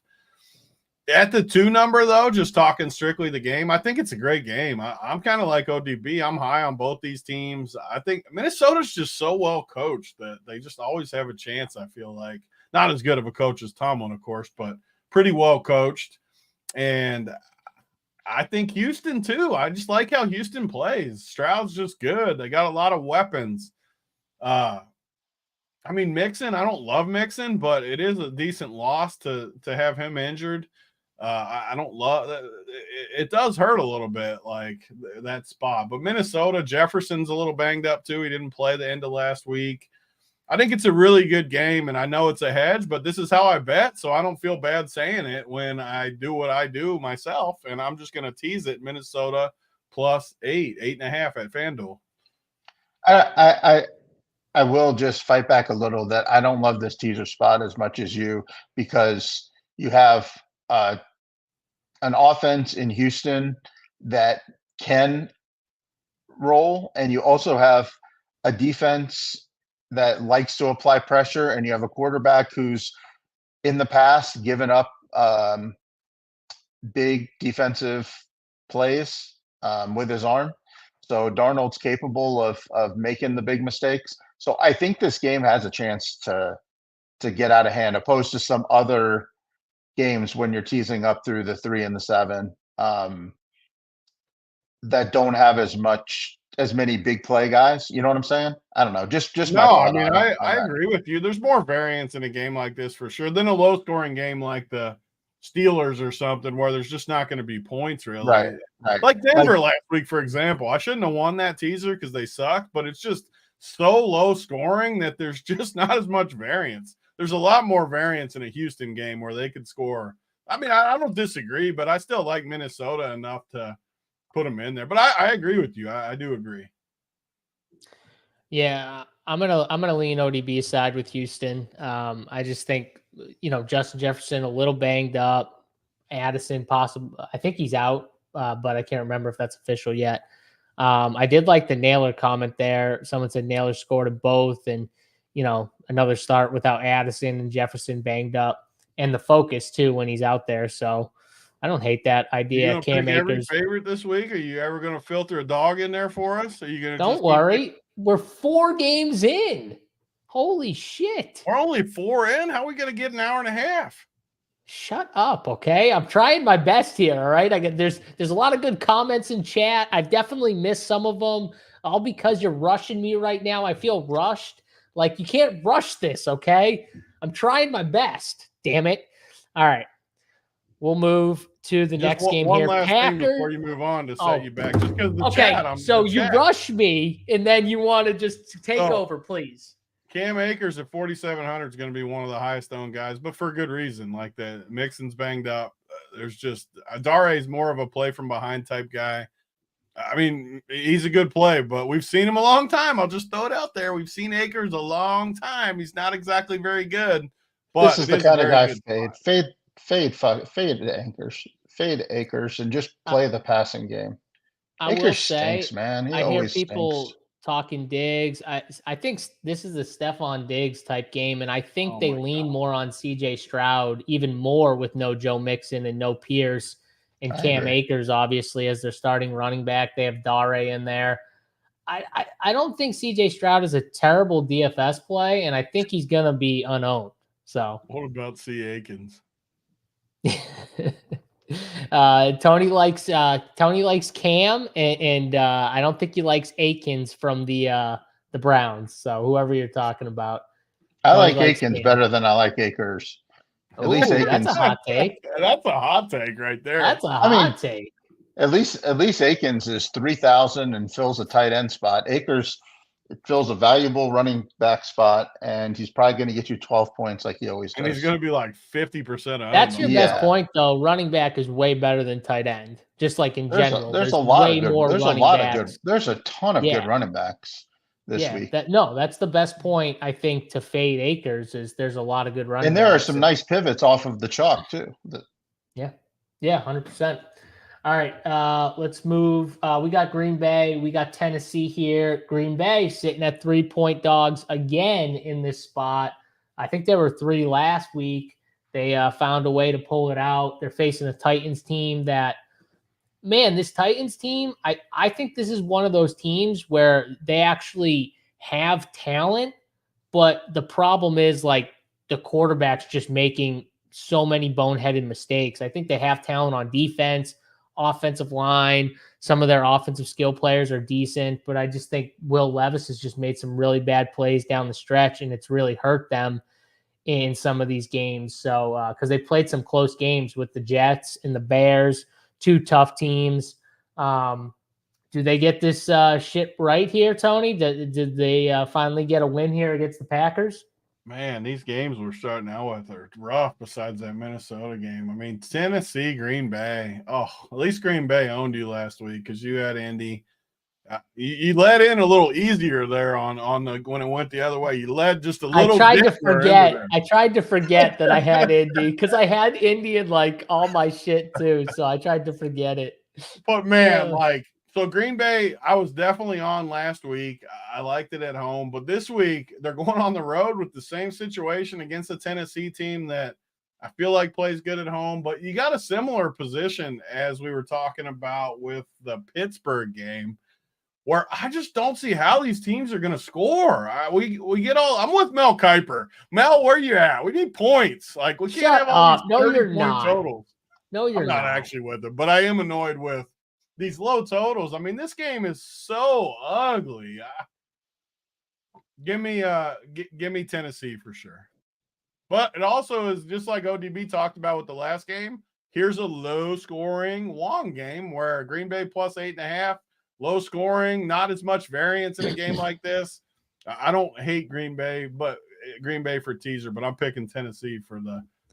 At the 2 number, though, just talking strictly the game, I think it's a great game. I'm kind of like ODB. I'm high on both these teams. I think Minnesota's just so well coached that they just always have a chance, I feel like. Not as good of a coach as Tomlin, of course, but pretty well coached. And I think Houston, too. I just like how Houston plays. Stroud's just good. They got a lot of weapons. I mean, Mixon, I don't love Mixon, but it is a decent loss to have him injured. I don't love that. It does hurt a little bit, like that spot. But Minnesota, Jefferson's a little banged up too. He didn't play the end of last week. I think it's a really good game, and I know it's a hedge, but this is how I bet, so I don't feel bad saying it when I do what I do myself, and I'm just going to tease it. Minnesota plus 8.5 at FanDuel. I will just fight back a little that I don't love this teaser spot as much as you, because you have an offense in Houston that can roll, and you also have a defense that likes to apply pressure, and you have a quarterback who's in the past given up big defensive plays with his arm. So Darnold's capable of making the big mistakes. So I think this game has a chance to get out of hand, opposed to some other games when you're teasing up through the 3 and the 7 that don't have as many big play guys. You know what I'm saying? I don't know. Just my No, I thought mean, on I that. agree with you. There's more variance in a game like this for sure than a low scoring game like the Steelers or something where there's just not going to be points really. Right. Like Denver last week, for example. I shouldn't have won that teaser because they suck, but it's just so low scoring that there's just not as much variance. There's a lot more variance in a Houston game where they could score. I mean, I don't disagree, but I still like Minnesota enough to put them in there. But I agree with you. I do agree. Yeah, I'm gonna lean ODB side with Houston. I just think Justin Jefferson a little banged up. Addison possible. I think he's out, but I can't remember if that's official yet. I did like the Naylor comment there. Someone said Naylor scored in both, and another start without Addison and Jefferson banged up, and the focus too when he's out there. So I don't hate that idea. You gonna Cam pick every Akers. favorite this week? Are you ever gonna filter a dog in there for us? Are you gonna? Don't worry, we're 4 games in. Holy shit! We're only 4 in. How are we gonna get an hour and a half? Shut up, okay? I'm trying my best here, all right? There's a lot of good comments in chat. I've definitely missed some of them, all because you're rushing me right now. I feel rushed. Like, you can't rush this, okay? I'm trying my best, damn it. All right. We'll move to the next game one here. Last thing before you move on to set you back. Just because the chat. So you rush me, and then you want to just take over, please. Cam Akers at 4,700 is going to be one of the highest owned guys, but for good reason. Like the Mixon's banged up. There's just Dare is more of a play from behind type guy. I mean, he's a good play, but we've seen him a long time. I'll just throw it out there. We've seen Akers a long time. He's not exactly very good, but this is the kind of guy fade Akers and just play the passing game. Akers stinks, man. He always stinks. Talking Diggs. I think this is a Stephon Diggs type game, and I think they lean more on CJ Stroud, even more with no Joe Mixon and no Pierce and Cam Akers, obviously, as their starting running back. They have Dare in there. I don't think CJ Stroud is a terrible DFS play, and I think he's going to be unowned. So what about C. Akins? Tony likes Cam, and I don't think he likes Akins from the Browns. So whoever you're talking about, I like Akins better than I like Akers. At least Akins. That's a hot take. That's a hot take right there. That's a hot take. At least Akins is 3,000 and fills a tight end spot. Akers fills a valuable running back spot, and he's probably going to get you 12 points like he always does. And he's going to be like 50%. That's your best point, though. Running back is way better than tight end, just like in general. There's a lot of good. There's a ton of good running backs this week. That's the best point, I think, to fade Akers is there's a lot of good running backs. And there are some nice pivots off of the chalk, too. Yeah, 100%. All right, let's move. We got Green Bay. We got Tennessee here. Green Bay sitting at 3-point dogs again in this spot. I think there were 3 last week. They found a way to pull it out. They're facing a Titans team that, man, this Titans team, I think this is one of those teams where they actually have talent, but the problem is like the quarterback's just making so many boneheaded mistakes. I think they have talent on defense, offensive line. Some of their offensive skill players are decent, but I just think Will Levis has just made some really bad plays down the stretch, and it's really hurt them in some of these games. So, because they played some close games with the Jets and the Bears, 2 tough teams. Do they get this shit right here, Tony? Did they finally get a win here against the Packers? Man, these games we're starting out with are rough besides that Minnesota game. I mean, Tennessee, Green Bay. Oh, at least Green Bay owned you last week because you had Indy. You led in a little easier there on the when it went the other way. You led just a little. I tried to forget that I had Indy because I had Indy in like all my shit too. So I tried to forget it. But man, so Green Bay, I was definitely on last week. I liked it at home, but this week they're going on the road with the same situation against a Tennessee team that I feel like plays good at home. But you got a similar position as we were talking about with the Pittsburgh game. where I just don't see how these teams are going to score. We get all. I'm with Mel Kiper. Mel, where you at? We need points. Like we can't have all these 30-point totals. No, you're not. I'm not actually with them, but I am annoyed with these low totals. I mean, this game is so ugly. Give me Tennessee for sure. But it also is just like ODB talked about with the last game. Here's a low-scoring long game where Green Bay plus 8.5, low scoring, not as much variance in a game like this. I don't hate Green Bay for teaser, but I'm picking Tennessee for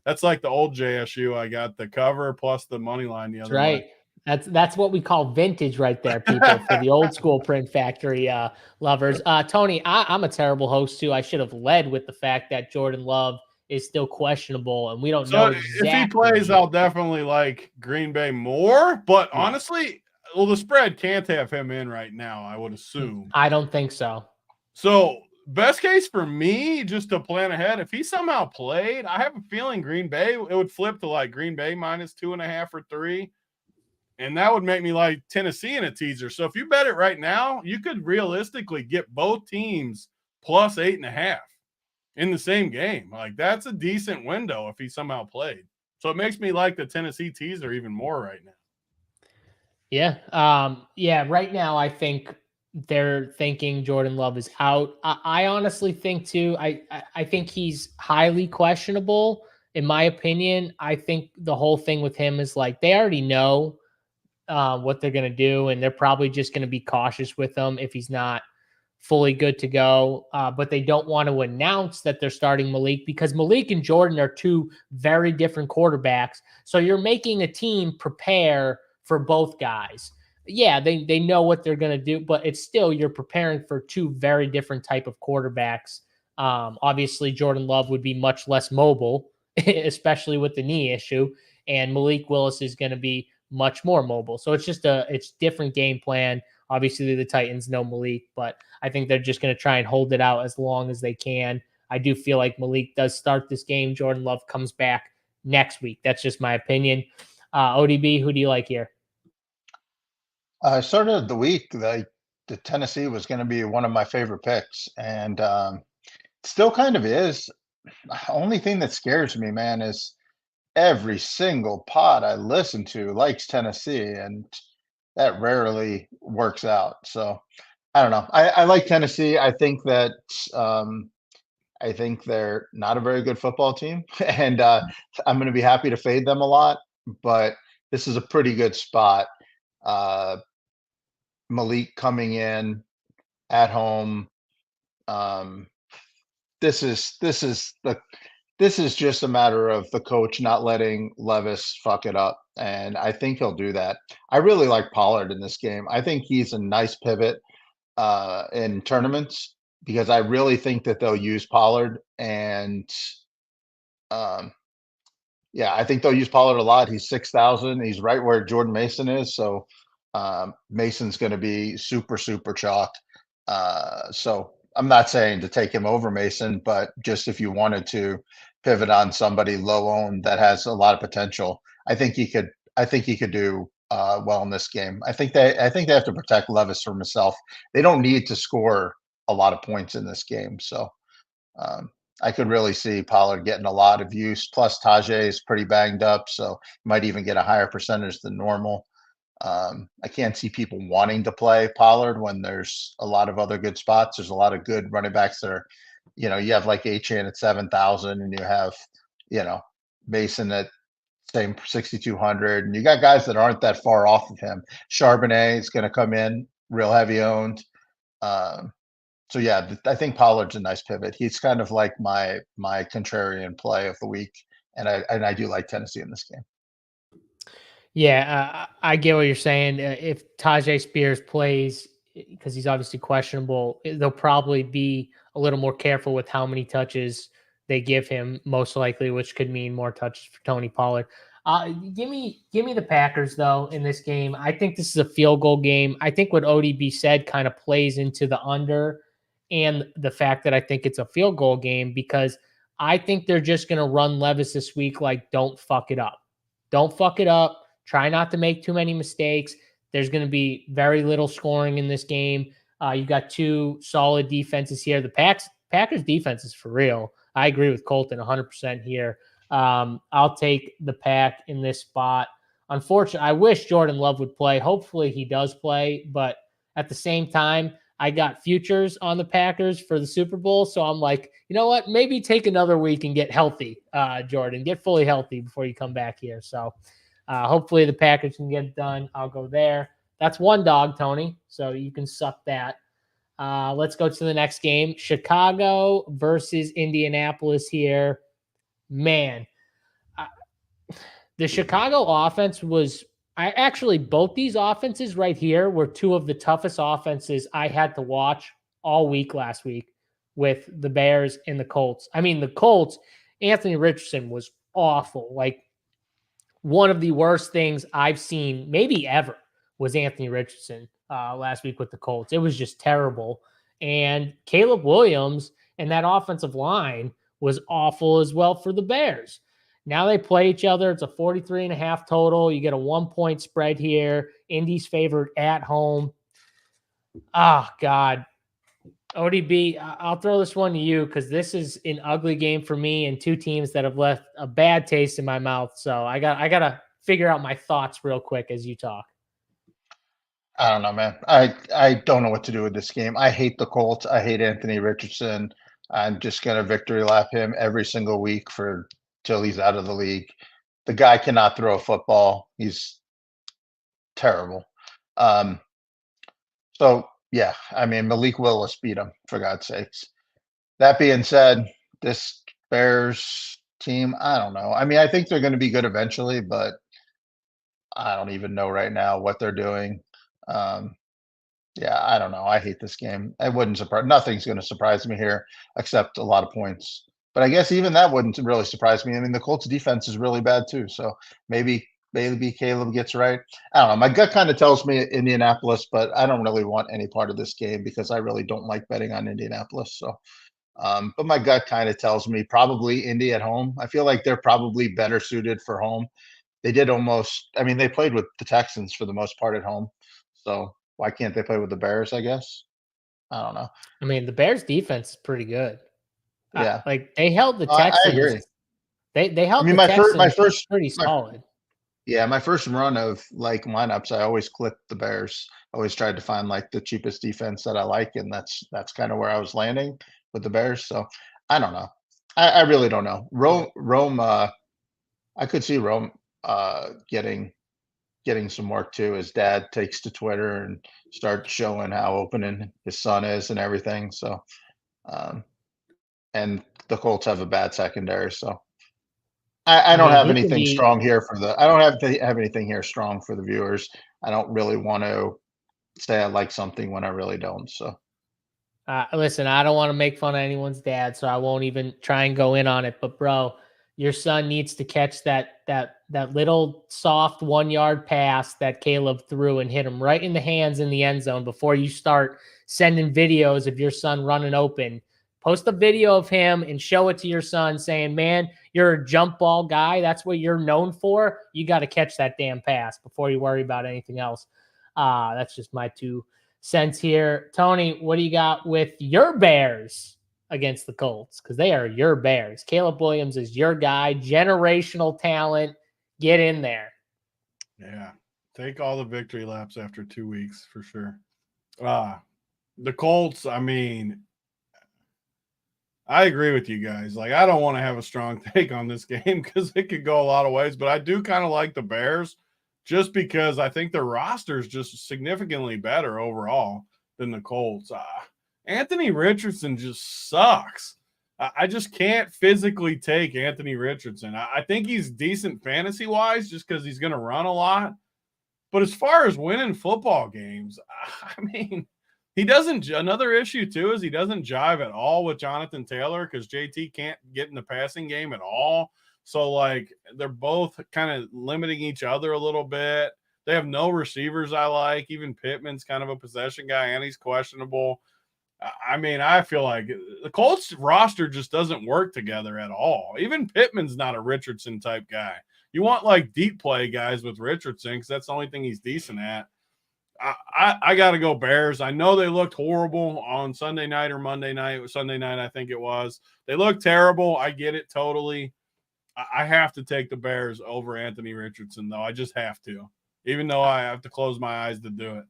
that's like the old JSU. I got the cover plus the money line the other way. That's what we call vintage right there, people, for the old school Print Factory lovers. Tony, I'm a terrible host too. I should have led with the fact that Jordan Love is still questionable, and we don't know exactly. If he plays, I'll definitely like Green Bay more. But honestly, the spread can't have him in right now, I would assume. I don't think so. So best case for me, just to plan ahead, if he somehow played, I have a feeling Green Bay, it would flip to like Green Bay minus 2.5 or 3. And that would make me like Tennessee in a teaser. So if you bet it right now, you could realistically get both teams plus 8.5 in the same game. Like that's a decent window if he somehow played. So it makes me like the Tennessee teaser even more right now. Yeah. Right now, I think they're thinking Jordan Love is out. I honestly think too, I think he's highly questionable in my opinion. I think the whole thing with him is like, they already know what they're going to do, and they're probably just going to be cautious with him if he's not fully good to go. But they don't want to announce that they're starting Malik because Malik and Jordan are two very different quarterbacks. So you're making a team prepare for both guys. Yeah, they know what they're going to do, but it's still, you're preparing for two very different type of quarterbacks. Obviously, Jordan Love would be much less mobile, especially with the knee issue, and Malik Willis is going to be much more mobile. So it's just it's different game plan. Obviously, the Titans know Malik, but I think they're just going to try and hold it out as long as they can. I do feel like Malik does start this game. Jordan Love comes back next week. That's just my opinion. ODB, who do you like here? I started the week the Tennessee was going to be one of my favorite picks, and still kind of is. Only thing that scares me, man, is every single pod I listen to likes Tennessee, and that rarely works out. So I don't know. I like Tennessee. I think that I think they're not a very good football team, and I'm going to be happy to fade them a lot. But this is a pretty good spot. Malik coming in at home. This is just a matter of the coach not letting Levis fuck it up, and I think he'll do that. I really like Pollard in this game. I think he's a nice pivot in tournaments because I really think that they'll use Pollard, and I think they'll use Pollard a lot. He's 6,000. He's right where Jordan Mason is, so Mason's going to be super, super chalk. So I'm not saying to take him over Mason, but just if you wanted to pivot on somebody low owned that has a lot of potential, I think he could do well in this game. I think they have to protect Levis from himself. They don't need to score a lot of points in this game. So I could really see Pollard getting a lot of use. Plus Tajay is pretty banged up, so might even get a higher percentage than normal. I can't see people wanting to play Pollard when there's a lot of other good spots. There's a lot of good running backs that are, you have like Achane at 7,000, and you have, Mason at same 6,200, and you got guys that aren't that far off of him. Charbonnet is going to come in real heavy owned. So yeah, I think Pollard's a nice pivot. He's kind of like my contrarian play of the week, and I do like Tennessee in this game. Yeah, I get what you're saying. If Tajay Spears plays, because he's obviously questionable, they'll probably be a little more careful with how many touches they give him, most likely, which could mean more touches for Tony Pollard. Give me the Packers, though, in this game. I think this is a field goal game. I think what ODB said kind of plays into the under and the fact that I think it's a field goal game, because I think they're just going to run Levis this week like, don't fuck it up. Don't fuck it up. Try not to make too many mistakes. There's going to be very little scoring in this game. You've got two solid defenses here. The Packers defense is for real. I agree with Colton 100% here. I'll take the Pack in this spot. Unfortunately, I wish Jordan Love would play. Hopefully he does play, but at the same time, I got futures on the Packers for the Super Bowl. So I'm like, you know what? Maybe take another week and get healthy, Jordan. Get fully healthy before you come back here. So hopefully the Packers can get it done. I'll go there. That's one dog, Tony. So you can suck that. Let's go to the next game. Chicago versus Indianapolis here. Man, the Chicago offense was both these offenses right here were two of the toughest offenses I had to watch all week last week with the Bears and the Colts. I mean, the Colts, Anthony Richardson was awful. Like, one of the worst things I've seen maybe ever was Anthony Richardson last week with the Colts. It was just terrible. And Caleb Williams and that offensive line was awful as well for the Bears. Now they play each other. It's a 43.5 total. You get a 1-point spread here. Indy's favored at home. Oh, God. ODB, I'll throw this one to you because this is an ugly game for me and two teams that have left a bad taste in my mouth. So I got to figure out my thoughts real quick as you talk. I don't know, man. I don't know what to do with this game. I hate the Colts. I hate Anthony Richardson. I'm just going to victory lap him every single week till he's out of the league. The guy cannot throw a football. He's terrible. So, yeah, I mean, Malik Willis beat him, for God's sakes. That being said, this Bears team, I don't know. I mean, I think they're going to be good eventually, but I don't even know right now what they're doing. Yeah, I don't know. I hate this game. It wouldn't surprise. Nothing's going to surprise me here except a lot of points. But I guess even that wouldn't really surprise me. I mean, the Colts defense is really bad too. So maybe Caleb gets right. I don't know. My gut kind of tells me Indianapolis, but I don't really want any part of this game because I really don't like betting on Indianapolis. So, but my gut kind of tells me probably Indy at home. I feel like they're probably better suited for home. They played with the Texans for the most part at home. So why can't they play with the Bears, I guess? I don't know. I mean, the Bears defense is pretty good. Yeah. Like they held the Texans. I agree. They held the Texans my first pretty solid. Yeah, my first run of like lineups, I always clipped the Bears. I always tried to find like the cheapest defense that I like, and that's kind of where I was landing with the Bears. So I don't know. I really don't know. Rome I could see Rome getting some work too. His dad takes to Twitter and starts showing how open his son is and everything. So and the Colts have a bad secondary, so I don't have anything strong here I don't have anything here strong for the viewers. I don't really want to say I like something when I really don't. So listen, I don't want to make fun of anyone's dad, so I won't even try and go in on it. But bro, your son needs to catch that little soft 1-yard pass that Caleb threw and hit him right in the hands in the end zone before you start sending videos of your son running open. Post a video of him and show it to your son saying, man, you're a jump ball guy. That's what you're known for. You got to catch that damn pass before you worry about anything else. That's just my 2 cents here. Tony, what do you got with your Bears against the Colts? Because they are your Bears. Caleb Williams is your guy. Generational talent. Get in there. Yeah. Take all the victory laps after 2 weeks for sure. The Colts, I mean, I agree with you guys. Like, I don't want to have a strong take on this game because it could go a lot of ways, but I do kind of like the Bears just because I think their roster is just significantly better overall than the Colts. Anthony Richardson just sucks. I just can't physically take Anthony Richardson. I think he's decent fantasy-wise just because he's going to run a lot. But as far as winning football games, I mean – he doesn't. Another issue, too, is he doesn't jive at all with Jonathan Taylor because JT can't get in the passing game at all. So, like, they're both kind of limiting each other a little bit. They have no receivers I like. Even Pittman's kind of a possession guy, and he's questionable. I mean, I feel like the Colts roster just doesn't work together at all. Even Pittman's not a Richardson-type guy. You want, like, deep play guys with Richardson because that's the only thing he's decent at. I got to go Bears. I know they looked horrible on Sunday night or Monday night. It was Sunday night, I think it was. They looked terrible. I get it totally. I have to take the Bears over Anthony Richardson, though. I just have to, even though I have to close my eyes to do it.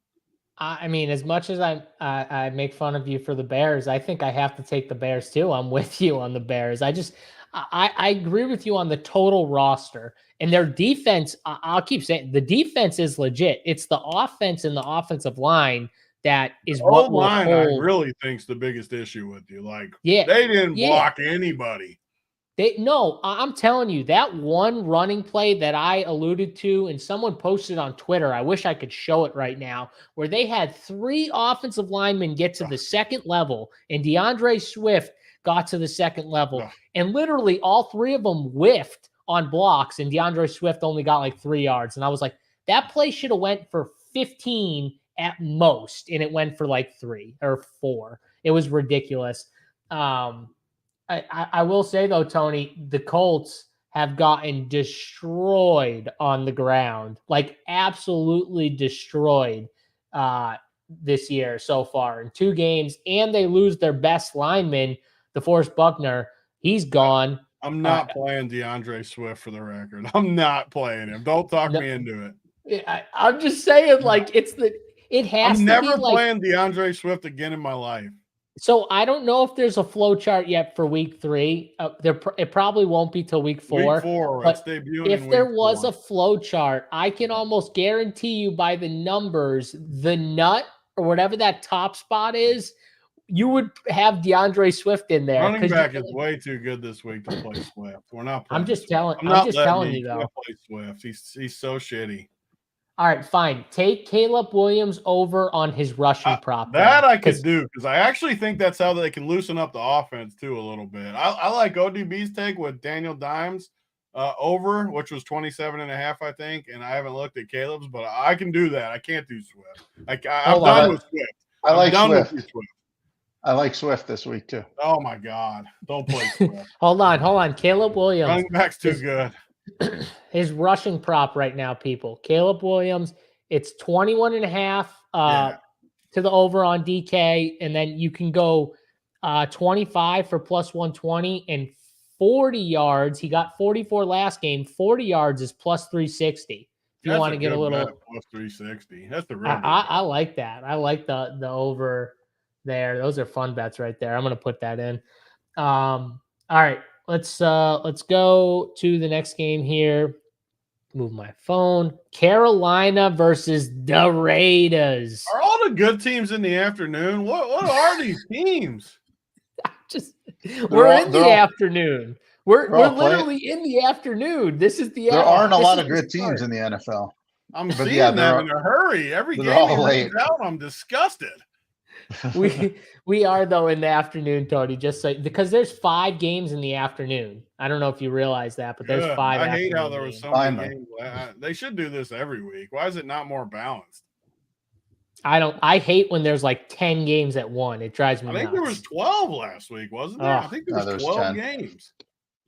I mean, as much as I make fun of you for the Bears, I think I have to take the Bears too. I'm with you on the Bears. I agree with you on the total roster and their defense. I'll keep saying the defense is legit. It's the offense and the offensive line that is what will line. hold. I really think's the biggest issue with you. Like, yeah, they didn't block anybody. No, I'm telling you, that one running play that I alluded to, and someone posted on Twitter, I wish I could show it right now, where they had 3 offensive linemen get to the second level, and DeAndre Swift got to the second level, and literally all 3 of them whiffed on blocks, and DeAndre Swift only got like 3 yards. And I was like, that play should have went for 15 at most, and it went for like 3 or 4. It was ridiculous. I will say, though, Tony, the Colts have gotten destroyed on the ground, like absolutely destroyed this year so far in 2 games, and they lose their best lineman, DeForest Buckner. He's gone. I'm not playing DeAndre Swift for the record. I'm not playing him. Don't talk me into it. I'm just saying, like, it has I'm to never be like, playing DeAndre Swift again in my life. So I don't know if there's a flow chart yet for week 3. It probably won't be till week 4. Week 4, it's debuting. If there was a flow chart, I can almost guarantee you by the numbers, the nut or whatever that top spot is, you would have DeAndre Swift in there. Running back is way too good this week to play Swift. We're not. I'm just telling you though. Play Swift. He's so shitty. All right, fine. Take Caleb Williams over on his rushing prop. That I could do because I actually think that's how they can loosen up the offense too a little bit. I like ODB's take with Daniel Dimes over, which was 27.5, I think, and I haven't looked at Caleb's, but I can do that. I can't do Swift. I'm done with Swift. I like Swift. I like Swift this week too. Oh my God! Don't play Swift. Hold on. Caleb Williams. Running back's too good. His rushing prop right now, people. Caleb Williams, it's 21.5 to the over on DK, and then you can go 25 for plus 120 and 40 yards. He got 44 last game. 40 yards is plus 360. If you want to get a little plus 360, that's the real. I like that. I like the over there. Those are fun bets right there. I'm going to put that in. All right. Let's go to the next game here. Move my phone. Carolina versus the Raiders. Are all the good teams in the afternoon? What are these teams? We're in the afternoon. We're literally in the afternoon. This is the. There aren't a lot of good teams in the NFL. I'm seeing them in a hurry. Every game out, I'm disgusted. We are though in the afternoon, Tony. Just so because there's 5 games in the afternoon. I don't know if you realize that, but there's 5. I hate how there was so many games. They should do this every week. Why is it not more balanced? I hate when there's like 10 games at one. It drives me nuts. I think there was 12 last week, wasn't there? I think there was 12 games.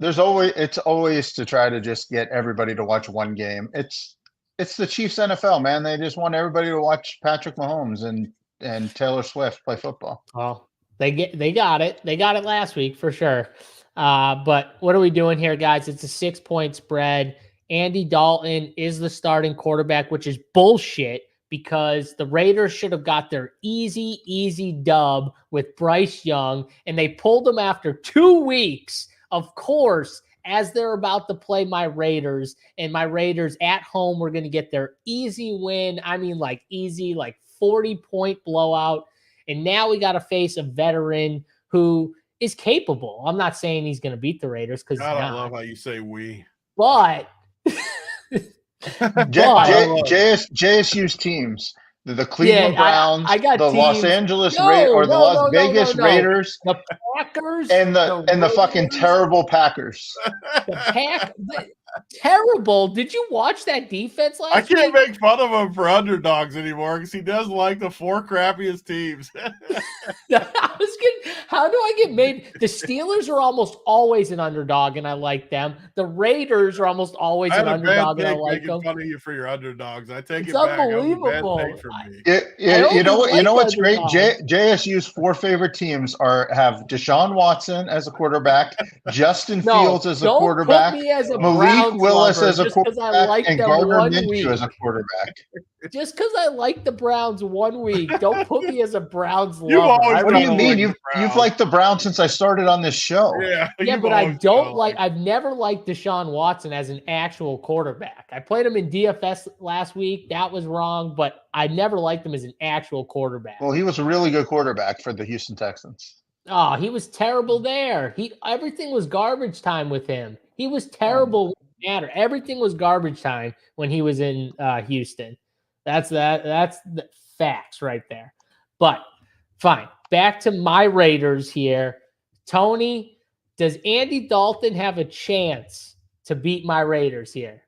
It's always to try to just get everybody to watch one game. It's the Chiefs NFL, man. They just want everybody to watch Patrick Mahomes and Taylor Swift play football. Oh, they got it. They got it last week for sure. But what are we doing here, guys? It's a 6-point spread. Andy Dalton is the starting quarterback, which is bullshit because the Raiders should have got their easy dub with Bryce Young, and they pulled them after 2 weeks, of course, as they're about to play my Raiders, and my Raiders at home were going to get their easy win. I mean, like easy, like 40-point blowout. And now we got to face a veteran who is capable. I'm not saying he's going to beat the Raiders because I love how you say we. But JSU's teams, the Cleveland Browns, I got the teams. Los Angeles Raiders, or the Las Vegas Raiders, the Packers, and the fucking terrible Packers. terrible. Did you watch that defense last I can't week? make fun of him for underdogs anymore because he does like the 4 crappiest teams. How do I get made? The Steelers are almost always an underdog, and I like them. The Raiders are almost always I had an a bad underdog, and I take like making them. fun of you for your underdogs. I take It's it back. That was a bad unbelievable. take for me. You know what's great? underdogs. JSU's 4 favorite teams have Deshaun Watson as a quarterback, Justin Fields as a don't quarterback, put me as a Malik Browns Willis lover as a just 'cause I quarterback, like and them Gardner 1 Minshew week. as a quarterback. Just because I like the Browns 1 week, don't put me as a Browns You lover. always What do you don't mean? like the You've Browns. liked the Browns since I started on this show. Yeah, But I don't like. I've never liked Deshaun Watson as an actual quarterback. I played him in DFS last week. That was wrong, but I never liked him as an actual quarterback. Well, he was a really good quarterback for the Houston Texans. Oh, he was terrible there. Everything was garbage time with him. He was terrible. Matter. Everything was garbage time when he was in Houston. That's the facts right there. But fine. Back to my Raiders here. Tony, does Andy Dalton have a chance to beat my Raiders here?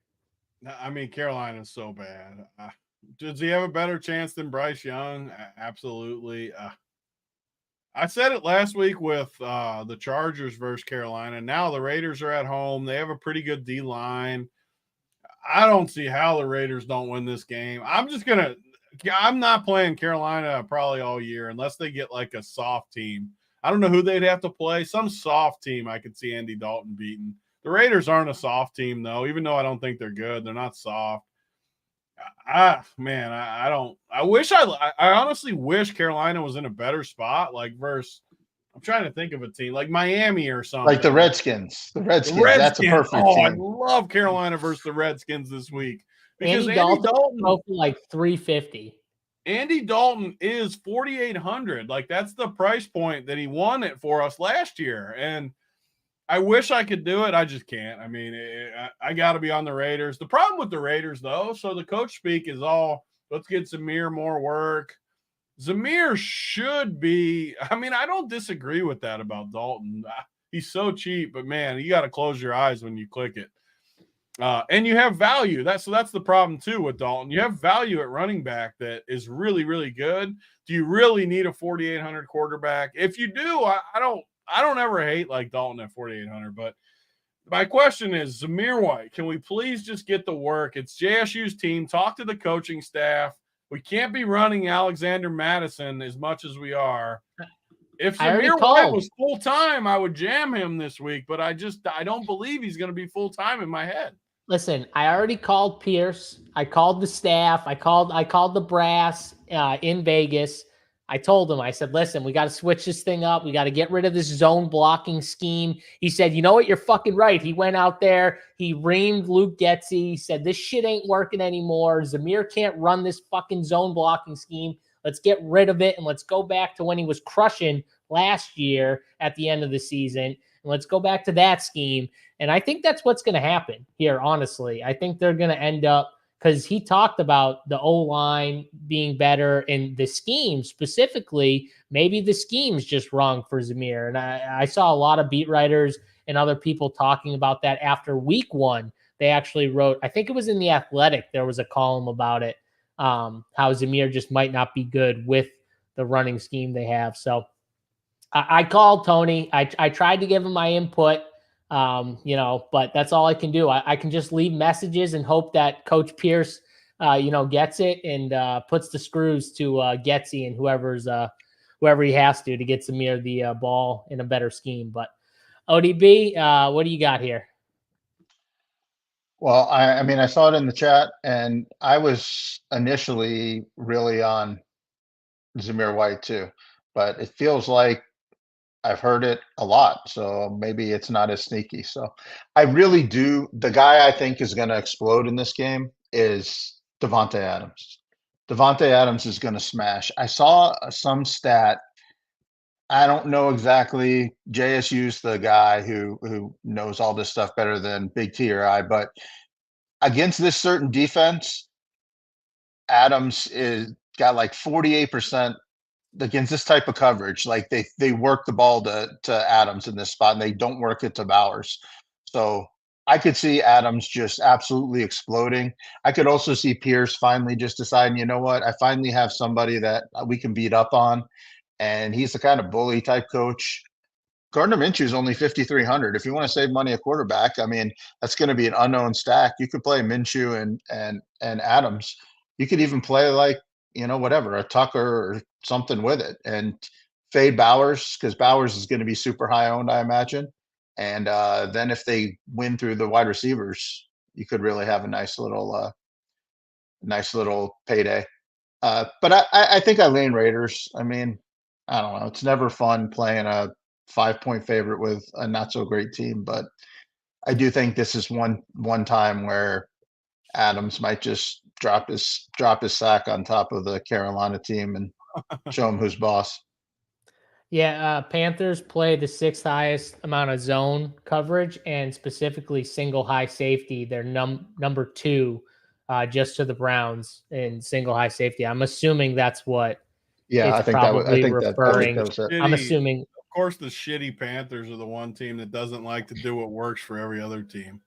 I mean, Carolina's so bad. Does he have a better chance than Bryce Young? Absolutely. I said it last week with the Chargers versus Carolina. Now the Raiders are at home. They have a pretty good D-line. I don't see how the Raiders don't win this game. I'm not playing Carolina probably all year unless they get like a soft team. I don't know who they'd have to play. Some soft team I could see Andy Dalton beating. The Raiders aren't a soft team, though, even though I don't think they're good. They're not soft. I honestly wish Carolina was in a better spot, like versus I'm trying to think of a team like Miami or something. Like the Redskins. The Redskins. That's a perfect team. I love Carolina versus the Redskins this week. Because Andy Dalton for like 350. Andy Dalton is 4,800. Like that's the price point that he won it for us last year. And I wish I could do it. I just can't. I mean, I got to be on the Raiders. The problem with the Raiders, though, so the coach speak is all, let's get Zamir more work. Zamir should be – I mean, I don't disagree with that about Dalton. He's so cheap, but, man, you got to close your eyes when you click it. And you have value. That's the problem, too, with Dalton. You have value at running back that is really, really good. Do you really need a 4,800 quarterback? If you do, I don't ever hate like Dalton at 4,800, but my question is, Zamir White, can we please just get the work? It's JSU's team. Talk to the coaching staff. We can't be running Alexander Madison as much as we are. If Zamir White was full-time, I would jam him this week, but I don't believe he's going to be full-time in my head. Listen, I already called Pierce. I called the staff. I called the brass in Vegas. I told him, I said, listen, we got to switch this thing up. We got to get rid of this zone blocking scheme. He said, you know what? You're fucking right. He went out there. He reamed Luke Getsy. He said, this shit ain't working anymore. Zamir can't run this fucking zone blocking scheme. Let's get rid of it. And let's go back to when he was crushing last year at the end of the season. And let's go back to that scheme. And I think that's what's going to happen here, honestly. I think they're going to end up, because he talked about the O-line being better and the scheme specifically, maybe the scheme's just wrong for Zamir. And I saw a lot of beat writers and other people talking about that after week one. They actually wrote, I think it was in The Athletic, there was a column about it, how Zamir just might not be good with the running scheme they have. So I called Tony. I tried to give him my input. But that's all I can do. I can just leave messages and hope that Coach Pierce, gets it and puts the screws to Getsy and whoever he has to get Zamir the ball in a better scheme. But ODB, what do you got here? Well, I mean, I saw it in the chat, and I was initially really on Zamir White too, but it feels like I've heard it a lot, so maybe it's not as sneaky. So I really do. The guy I think is going to explode in this game is Devontae Adams. Devontae Adams is going to smash. I saw some stat. I don't know exactly. JSU's the guy who knows all this stuff better than Big T or I, but against this certain defense, Adams is got like 48% against this type of coverage. Like they work the ball to Adams in this spot, and they don't work it to Bowers. So I could see Adams just absolutely exploding. I could also see Pierce finally just deciding, you know what, I finally have somebody that we can beat up on, and he's the kind of bully type coach. Gardner Minshew is only 5,300. If you want to save money at quarterback, I mean, that's going to be an unknown stack. You could play Minshew and Adams. You could even play like, whatever, a Tucker or something with it, and fade Bowers, because Bowers is going to be super high owned, I imagine. And then if they win through the wide receivers, you could really have a nice little payday. But I think I lean Raiders. I mean, I don't know. It's never fun playing a 5-point favorite with a not so great team, but I do think this is one time where Adams might just drop his sack on top of the Carolina team and show him who's boss. Yeah, Panthers play the 6th highest amount of zone coverage, and specifically single high safety. They're number 2, just to the Browns in single high safety. I'm assuming that's what. Yeah, it's I think probably that referring. that was it. I'm assuming. Of course, the shitty Panthers are the one team that doesn't like to do what works for every other team.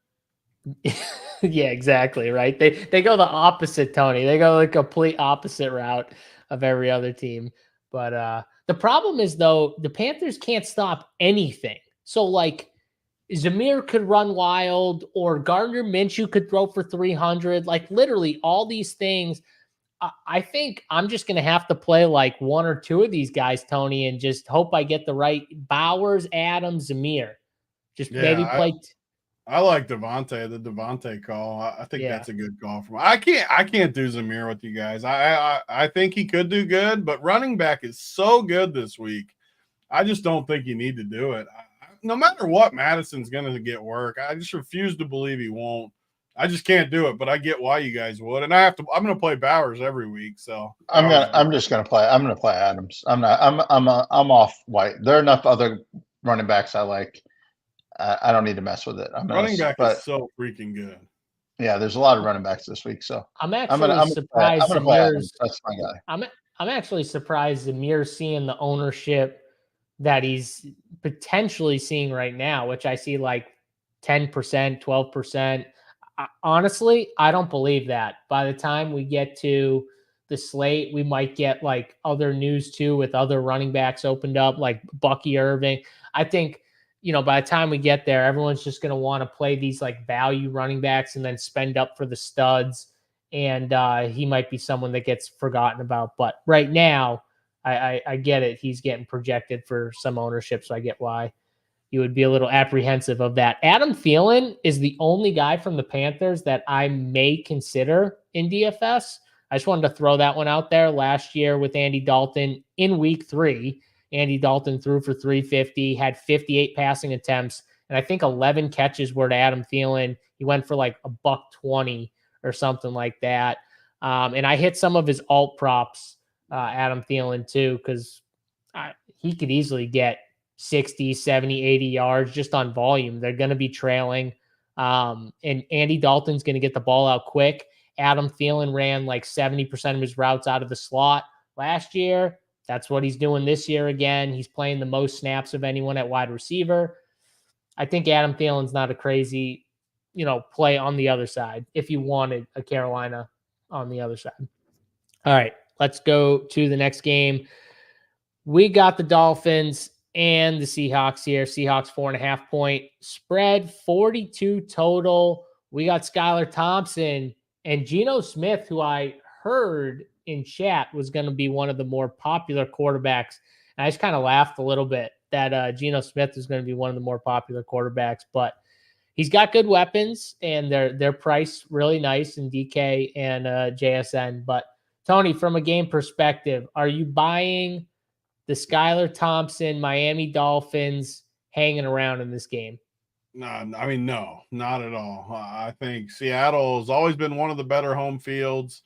Yeah, exactly. Right. They go the opposite, Tony. They go the complete opposite route of every other team. But the problem is, though, the Panthers can't stop anything. So, like, Zamir could run wild, or Gardner Minshew could throw for 300. Like, literally all these things. I think I'm just going to have to play like one or two of these guys, Tony, and just hope I get the right Bowers, Adams, Zamir. Just maybe play. I like the Devontae call. I think that's a good call from. I can't do Zamir with you guys. I think he could do good, but running back is so good this week. I just don't think you need to do it. No matter what, Madison's going to get work. I just refuse to believe he won't. I just can't do it, but I get why you guys would. And I'm going to play Bowers every week. So I'm going to play Adams. I'm off White. There are enough other running backs I like. I don't need to mess with it. Running back is so freaking good. Yeah, there's a lot of running backs this week. So I'm surprised. I'm going to play Adams. That's my guy. I'm actually surprised Zamir seeing the ownership that he's potentially seeing right now, which I see like 10%, 12%. Honestly, I don't believe that. By the time we get to the slate, we might get like other news too, with other running backs opened up, like Bucky Irving. I think, by the time we get there, everyone's just going to want to play these like value running backs and then spend up for the studs. And he might be someone that gets forgotten about. But right now, I get it. He's getting projected for some ownership, so I get why you would be a little apprehensive of that. Adam Thielen is the only guy from the Panthers that I may consider in DFS. I just wanted to throw that one out there. Last year with Andy Dalton in week 3, Andy Dalton threw for 350, had 58 passing attempts, and I think 11 catches were to Adam Thielen. He went for like $120 or something like that. And I hit some of his alt props, Adam Thielen, too, because he could easily get 60, 70, 80 yards just on volume. They're going to be trailing. And Andy Dalton's going to get the ball out quick. Adam Thielen ran like 70% of his routes out of the slot last year. That's what he's doing this year again. He's playing the most snaps of anyone at wide receiver. I think Adam Thielen's not a crazy, play on the other side if you wanted a Carolina on the other side. All right, let's go to the next game. We got the Dolphins and the Seahawks here. Seahawks 4.5-point spread, 42 total. We got Skylar Thompson and Geno Smith, who I heard in chat was going to be one of the more popular quarterbacks. And I just kind of laughed a little bit that Geno Smith is going to be one of the more popular quarterbacks, but he's got good weapons and they're priced really nice in DK and JSN. But Tony, from a game perspective, are you buying the Skylar Thompson Miami Dolphins hanging around in this game? No, I mean, no, not at all. I think Seattle has always been one of the better home fields.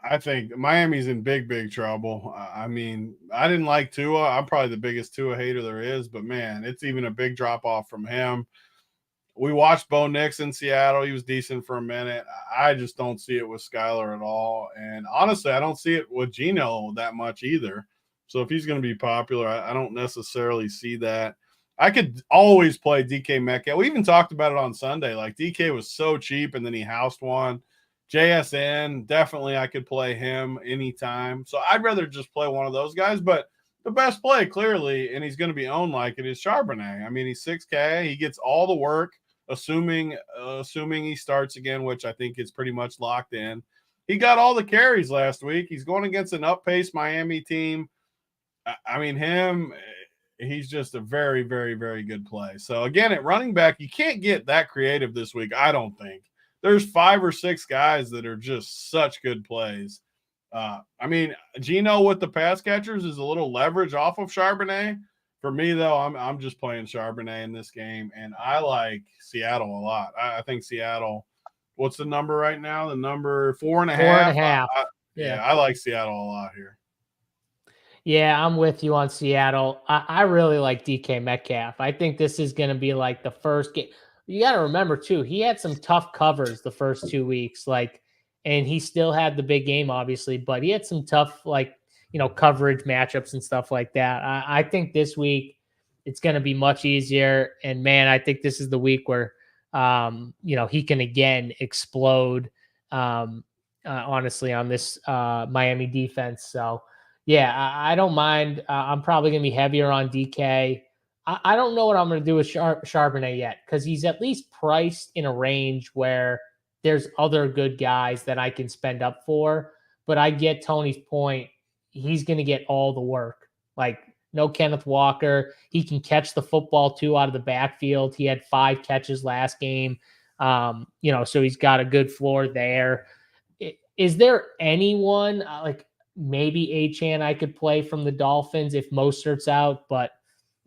I think Miami's in big, big trouble. I mean, I didn't like Tua. I'm probably the biggest Tua hater there is, but man, it's even a big drop off from him. We watched Bo Nix in Seattle. He was decent for a minute. I just don't see it with Skylar at all. And honestly, I don't see it with Geno that much either. So if he's going to be popular, I don't necessarily see that. I could always play DK Metcalf. We even talked about it on Sunday. Like DK was so cheap, and then he housed one. JSN, definitely I could play him anytime. So I'd rather just play one of those guys. But the best play, clearly, and he's going to be owned like it, is Charbonnet. I mean, he's 6K. He gets all the work, assuming he starts again, which I think is pretty much locked in. He got all the carries last week. He's going against an up-paced Miami team. I mean, he's just a very, very, very good play. So, again, at running back, you can't get that creative this week, I don't think. There's 5 or 6 guys that are just such good plays. I mean, Geno with the pass catchers is a little leverage off of Charbonnet. For me, though, I'm just playing Charbonnet in this game, and I like Seattle a lot. I think Seattle – what's the number right now? The number 4.5. 4.5. Yeah, I like Seattle a lot here. Yeah, I'm with you on Seattle. I really like DK Metcalf. I think this is going to be like the first game. You got to remember, too, he had some tough covers the first 2 weeks, and he still had the big game, obviously, but he had some tough, coverage matchups and stuff like that. I think this week it's going to be much easier. And, man, I think this is the week where, he can again explode, honestly, on this Miami defense. So, yeah, I don't mind. I'm probably going to be heavier on DK. I don't know what I'm going to do with Charbonnet yet, because he's at least priced in a range where there's other good guys that I can spend up for. But I get Tony's point. He's going to get all the work. No Kenneth Walker. He can catch the football, too, out of the backfield. He had 5 catches last game. So he's got a good floor there. Is there anyone, maybe Achane I could play from the Dolphins if Mostert's out, but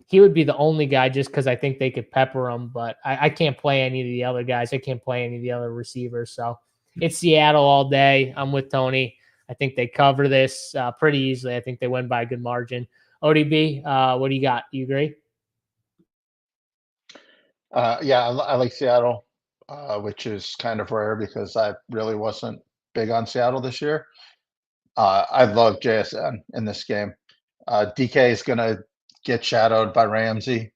he would be the only guy just because I think they could pepper him, but I can't play any of the other guys. I can't play any of the other receivers. So it's Seattle all day. I'm with Tony. I think they cover this pretty easily. I think they win by a good margin. ODB, what do you got? You agree? Yeah, I like Seattle, which is kind of rare because I really wasn't big on Seattle this year. I love JSN in this game. DK is going to get shadowed by Ramsey.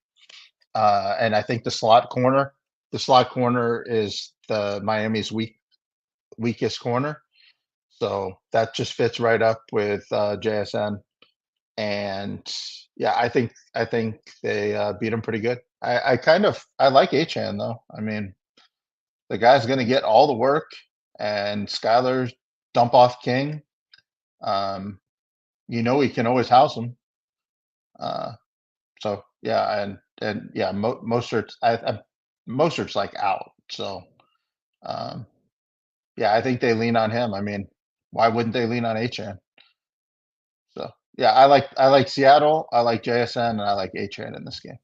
And I think the slot corner is the Miami's weakest corner. So that just fits right up with JSN. And yeah, I think they beat him pretty good. I like Achane though. I mean, the guy's going to get all the work, and Skyler's dump off king. He can always house him. So yeah, and yeah, Mostert's Mostert's out. So yeah, I think they lean on him. I mean, why wouldn't they lean on Achane? So yeah, I like Seattle, I like JSN, and I like Achane in this game.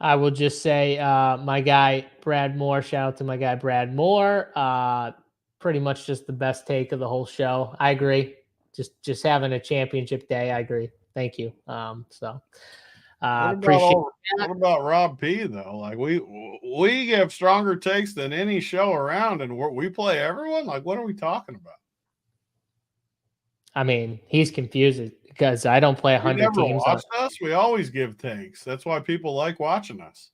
I will just say my guy Brad Moore, shout out to my guy Brad Moore. Pretty much just the best take of the whole show. I agree. Just having a championship day. I agree. Thank you. Appreciate what about Rob P though? We have stronger takes than any show around, and we play everyone. What are we talking about? I mean, he's confused because I don't play 100 teams. Watched us. We always give takes. That's why people like watching us.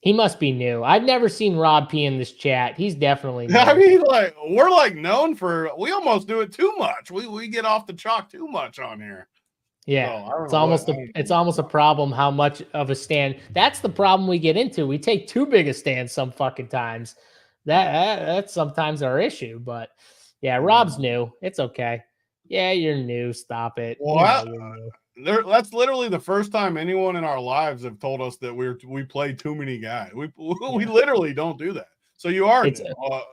He must be new. I've never seen Rob P in this chat. He's definitely new. I mean, we're known for, we almost do it too much. We get off the chalk too much on here. Yeah, so it's almost a problem how much of a stand. That's the problem we get into. We take too big a stand some fucking times. That's sometimes our issue. But yeah, Rob's new. It's okay. Yeah, you're new. Stop it. Well, that's literally the first time anyone in our lives have told us that we play too many guys. We literally don't do that. So you are. We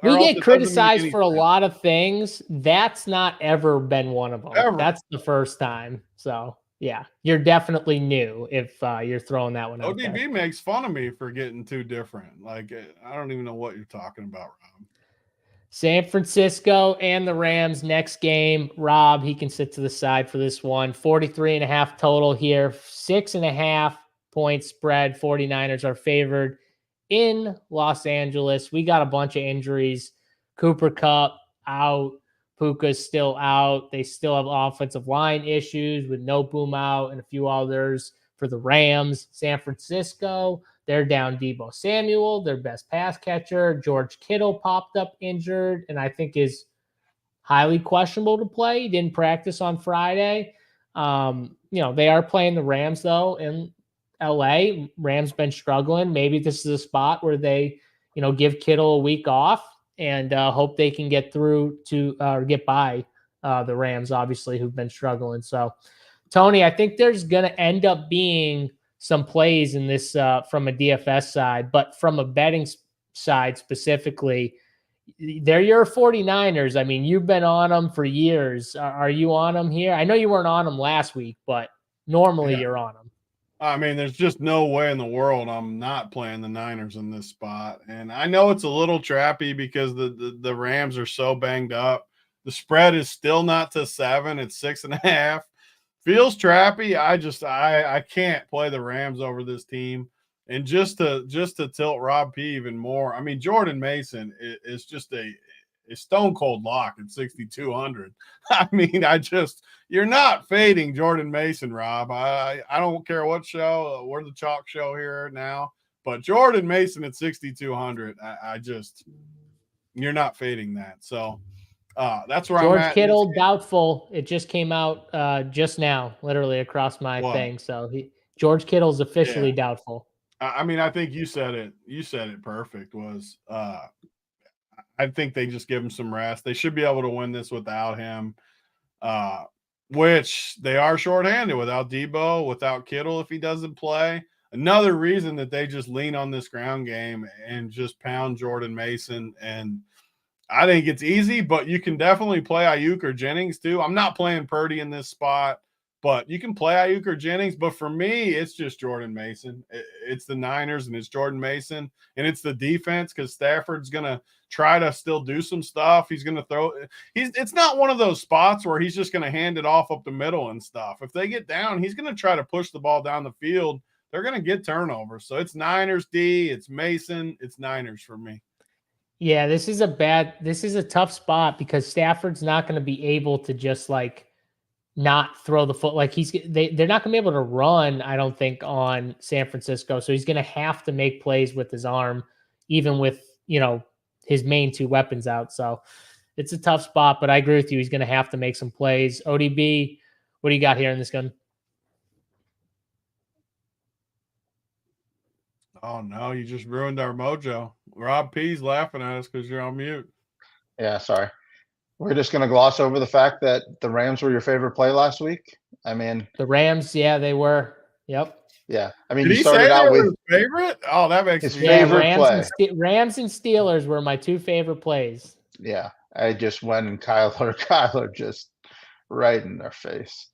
get criticized for a lot of things. That's not ever been one of them. Ever. That's the first time. So yeah, you're definitely new if you're throwing that one out. ODB makes fun of me for getting too different. I don't even know what you're talking about, Rob. San Francisco and the Rams next game. Rob, he can sit to the side for this one. 43.5 total here. 6.5 point spread. 49ers are favored in Los Angeles. We got a bunch of injuries. Cooper Kupp out. Puka's still out. They still have offensive line issues with No Boom out and a few others. for the Rams. San Francisco, they're down Deebo Samuel, their best pass catcher. George Kittle popped up injured and I think is highly questionable to play. He didn't practice on Friday. They are playing the Rams, though, in LA. Rams been struggling. Maybe this is a spot where they, give Kittle a week off and hope they can get through to get by the Rams, obviously, who've been struggling. So, Tony, I think there's going to end up being some plays in this from a DFS side, but from a betting side specifically, they're your 49ers. I mean, you've been on them for years. Are you on them here? I know you weren't on them last week, but normally you're on them. I mean, there's just no way in the world I'm not playing the Niners in this spot. And I know it's a little trappy because the Rams are so banged up. The spread is still not to 7. It's 6.5. Feels trappy. I can't play the Rams over this team. And just to tilt Rob P even more, I mean, Jordan Mason is just a stone cold lock at 6,200. I mean, you're not fading Jordan Mason, Rob. I don't care what show, we're the chalk show here now, but Jordan Mason at 6,200, you're not fading that. So that's where George I'm at. Kittle, doubtful. It just came out just now, literally across my thing. So George Kittle's officially doubtful. I mean, I think you said it. You said it perfect. I think they just give him some rest. They should be able to win this without him, which they are shorthanded without Deebo, without Kittle if he doesn't play. Another reason that they just lean on this ground game and just pound Jordan Mason. And I think it's easy, but you can definitely play Ayuk or Jennings too. I'm not playing Purdy in this spot, but you can play Ayuk or Jennings. But for me, it's just Jordan Mason. It's the Niners and it's Jordan Mason. And it's the defense because Stafford's going to try to still do some stuff. He's going to throw. It's not one of those spots where he's just going to hand it off up the middle and stuff. If they get down, he's going to try to push the ball down the field. They're going to get turnovers. So it's Niners D, it's Mason, it's Niners for me. Yeah, this is a tough spot because Stafford's not going to be able to just not throw the foot. They're not going to be able to run, I don't think, on San Francisco. So he's going to have to make plays with his arm, even with, his main two weapons out. So it's a tough spot, but I agree with you. He's going to have to make some plays. ODB, what do you got here in this gun? Oh, no, you just ruined our mojo. Rob P's laughing at us because you're on mute. Yeah, sorry. We're just going to gloss over the fact that the Rams were your favorite play last week. I mean, the Rams, yeah, they were. Yep. Yeah. I mean, Did you he started say out with his favorite? Oh, that makes his me favorite Rams play. Rams and Steelers were my two favorite plays. Yeah. I just went and Kyler just right in their face.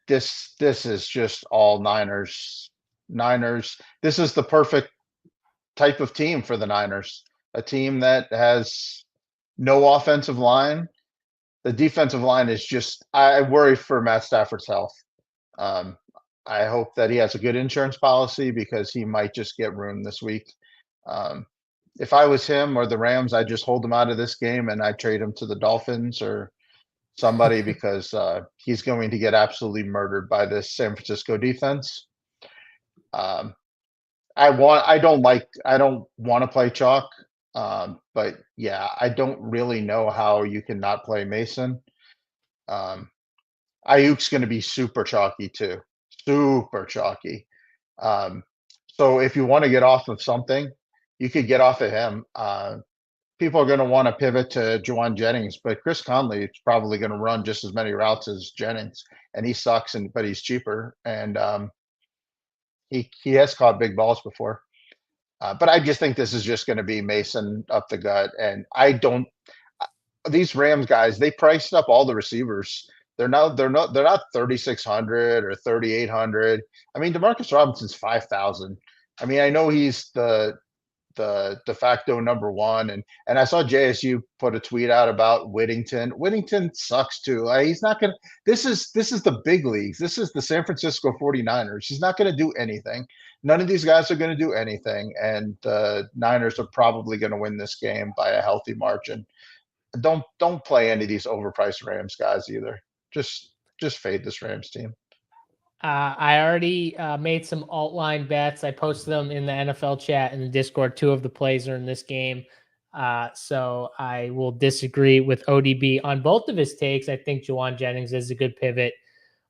This is just all Niners. This is the perfect type of team for the Niners. A team that has no offensive line. The defensive line is just, I worry for Matt Stafford's health. I hope that he has a good insurance policy because he might just get ruined this week. If I was him or the Rams, I'd just hold him out of this game and I'd trade him to the Dolphins or somebody because he's going to get absolutely murdered by this San Francisco defense. I don't want to play chalk. But yeah, I don't really know how you can not play Mason. Ayuk's going to be super chalky too. Super chalky. So if you want to get off of something, you could get off of him. People are going to want to pivot to Juwan Jennings, but Chris Conley is probably going to run just as many routes as Jennings, and he sucks, but he's cheaper, and he has caught big balls before. But I just think this is just going to be Mason up the gut, and these Rams guys, they priced up all the receivers. They're not 3,600 or 3,800. I mean, Demarcus Robinson's 5,000. I mean, I know he's the de facto number one, and I saw JSU put a tweet out about Whittington. Whittington sucks too. He's not gonna. This is the big leagues. This is the San Francisco 49ers. He's not going to do anything. None of these guys are going to do anything, and the Niners are probably going to win this game by a healthy margin. Don't play any of these overpriced Rams guys either. Just just fade this Rams team. I already made some alt line bets. I posted them in the NFL chat and the Discord. 2 of the plays are in this game. So I will disagree with ODB on both of his takes. I think Juwan Jennings is a good pivot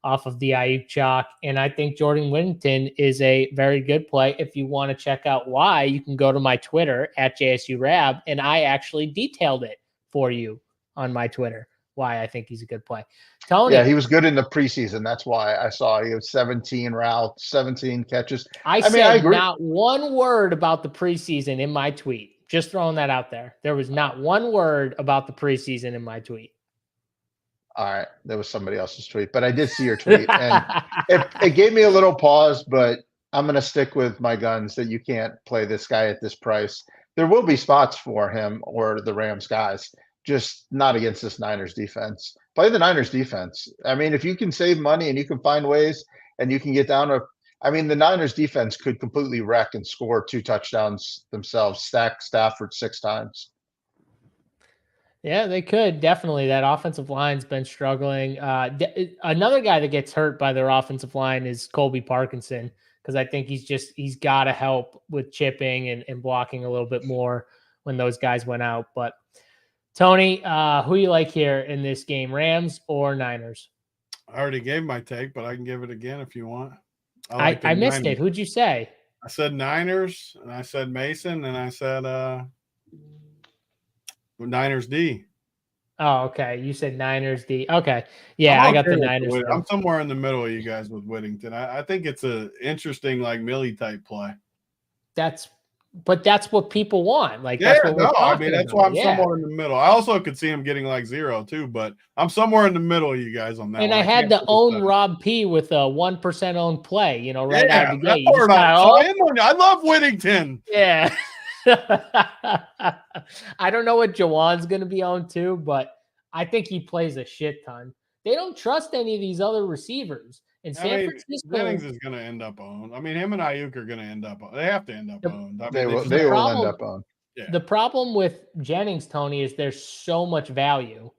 off of the Ayuk chalk. And I think Jordan Whittington is a very good play. If you want to check out why, you can go to my Twitter at JSURab, and I actually detailed it for you on my Twitter, why I think he's a good play. Tony. Yeah, he was good in the preseason. That's why I saw he had 17 routes, 17 catches. I mean, I agree. Not one word about the preseason in my tweet. Just throwing that out there. There was not one word about the preseason in my tweet. All right. There was somebody else's tweet, but I did see your tweet. And it gave me a little pause, but I'm going to stick with my guns that you can't play this guy at this price. There will be spots for him or the Rams guys, just not against this Niners defense. Play the Niners defense. I mean, if you can save money and you can find ways and you can get down to, I mean, the Niners defense could completely wreck and score 2 touchdowns themselves, stack Stafford 6 times. Yeah, they could. Definitely. That offensive line's been struggling. Another guy that gets hurt by their offensive line is Colby Parkinson, because I think he's got to help with chipping and blocking a little bit more when those guys went out. But Tony, who you like here in this game, Rams or Niners? I already gave my take, but I can give it again if you want. I missed it. Who'd you say? I said Niners, and I said Mason, and I said Niners D. Oh, okay. You said Niners D. Okay. Yeah, I got the Niners. I'm somewhere in the middle of you guys with Whittington. I think it's a interesting, like, Millie type play. That's what people want. Like, yeah, that's what I mean, that's why I'm somewhere in the middle. I also could see him getting like 0 too, but I'm somewhere in the middle of you guys on that. And I had to own Rob P with a 1% owned play, right out of the gate. I love Whittington. Yeah. I don't know what Jawan's going to be on too, but I think he plays a shit ton. They don't trust any of these other receivers. And San Francisco, Jennings is going to end up owned. I mean, him and Ayuk are going to end up. They have to end up owned. I mean, they will end up owned. Yeah. The problem with Jennings, Tony, is there's so much value.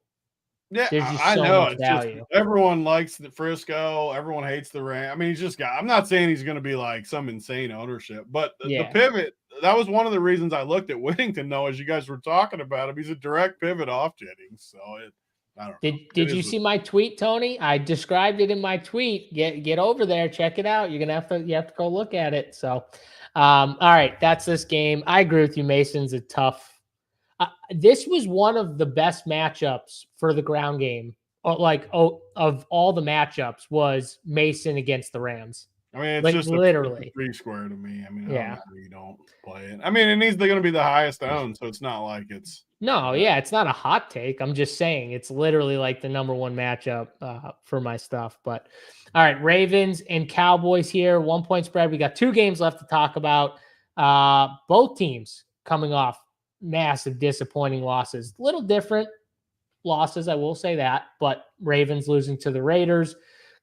Yeah, I know. It's value. Just, everyone likes the Frisco. Everyone hates the Rams. I mean, he's just got. I'm not saying he's going to be like some insane ownership, but the pivot. That was one of the reasons I looked at Whittington, though, as you guys were talking about him. He's a direct pivot off Jennings, so I don't know. Did you see my tweet, Tony? I described it in my tweet. Get over there, check it out. You have to go look at it. So, all right, that's this game. I agree with you. Mason's a tough. This was one of the best matchups for the ground game. Of all the matchups, was Mason against the Rams. I mean, it's just literally a 3 square to me. I mean, you don't play it. I mean, it needs going to be the highest owned, so it's not like it's. No, yeah, it's not a hot take. I'm just saying it's literally like the number 1 matchup for my stuff. But all right, Ravens and Cowboys here, 1 point spread. We got 2 games left to talk about. Both teams coming off massive disappointing losses. Little different losses, I will say that. But Ravens losing to the Raiders,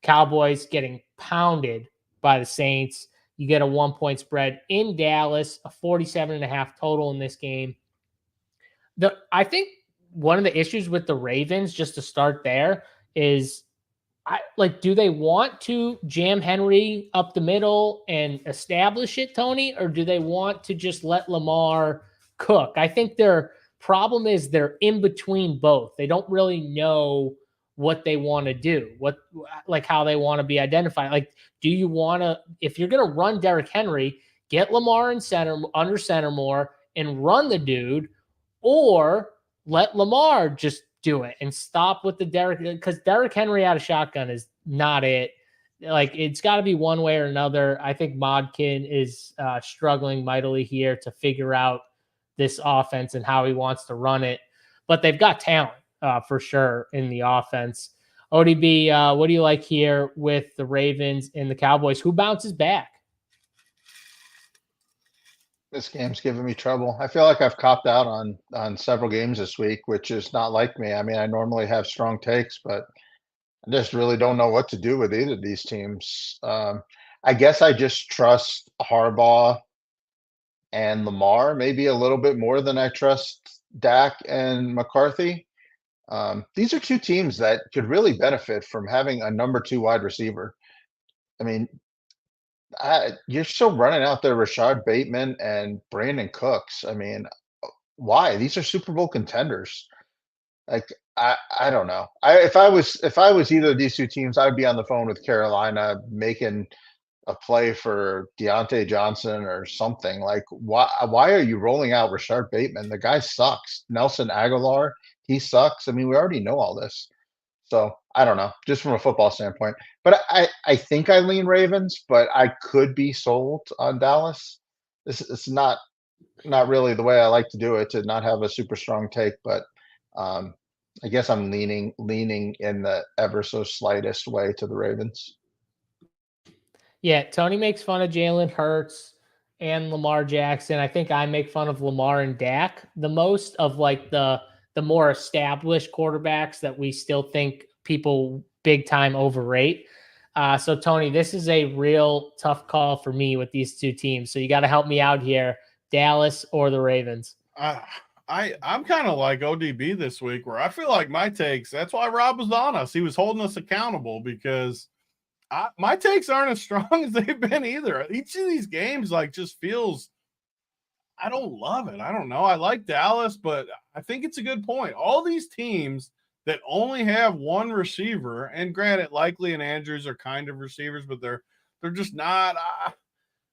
Cowboys getting pounded by the Saints. You get a 1 point spread in Dallas, a 47.5 total in this game. I think one of the issues with the Ravens, just to start there, is do they want to jam Henry up the middle and establish it, Tony, or do they want to just let Lamar cook? I think their problem is they're in between both. They don't really know what they want to do, how they want to be identified. Like, do you want to, if you're going to run Derrick Henry, get Lamar in under center more and run the dude, or let Lamar just do it and stop with the Derrick, because Derrick Henry out of shotgun is not it. Like, it's got to be one way or another. I think Modkin is struggling mightily here to figure out this offense and how he wants to run it, but they've got talent for sure in the offense. ODB, what do you like here with the Ravens and the Cowboys? Who bounces back? This game's giving me trouble. I feel like I've copped out on several games this week, which is not like me. I mean, I normally have strong takes, but I just really don't know what to do with either of these teams. I guess I just trust Harbaugh and Lamar maybe a little bit more than I trust Dak and McCarthy. These are two teams that could really benefit from having a number 2 wide receiver. I mean, you're still running out there Rashad Bateman and Brandon Cooks. I mean, why? These are Super Bowl contenders. Like, I don't know. If I was either of these two teams, I would be on the phone with Carolina making a play for Deontay Johnson or something. Like, why are you rolling out Rashard Bateman? The guy sucks. Nelson Aguilar, he sucks. I mean, we already know all this. So I don't know, just from a football standpoint. But I think I lean Ravens, but I could be sold on Dallas. It's not really the way I like to do it, to not have a super strong take, but I guess I'm leaning in the ever so slightest way to the Ravens. Yeah, Tony makes fun of Jalen Hurts and Lamar Jackson. I think I make fun of Lamar and Dak the most, of like the more established quarterbacks that we still think people big time overrate. So Tony, this is a real tough call for me with these two teams. So you got to help me out here. Dallas or the Ravens? I'm kind of like ODB this week, where I feel like my takes, that's why Rob was on us. He was holding us accountable, because my takes aren't as strong as they've been either. Each of these games just feels, I don't love it. I don't know. I like Dallas, but I think it's a good point. All these teams that only have one receiver, and granted, Likely and Andrews are kind of receivers, but they're just not.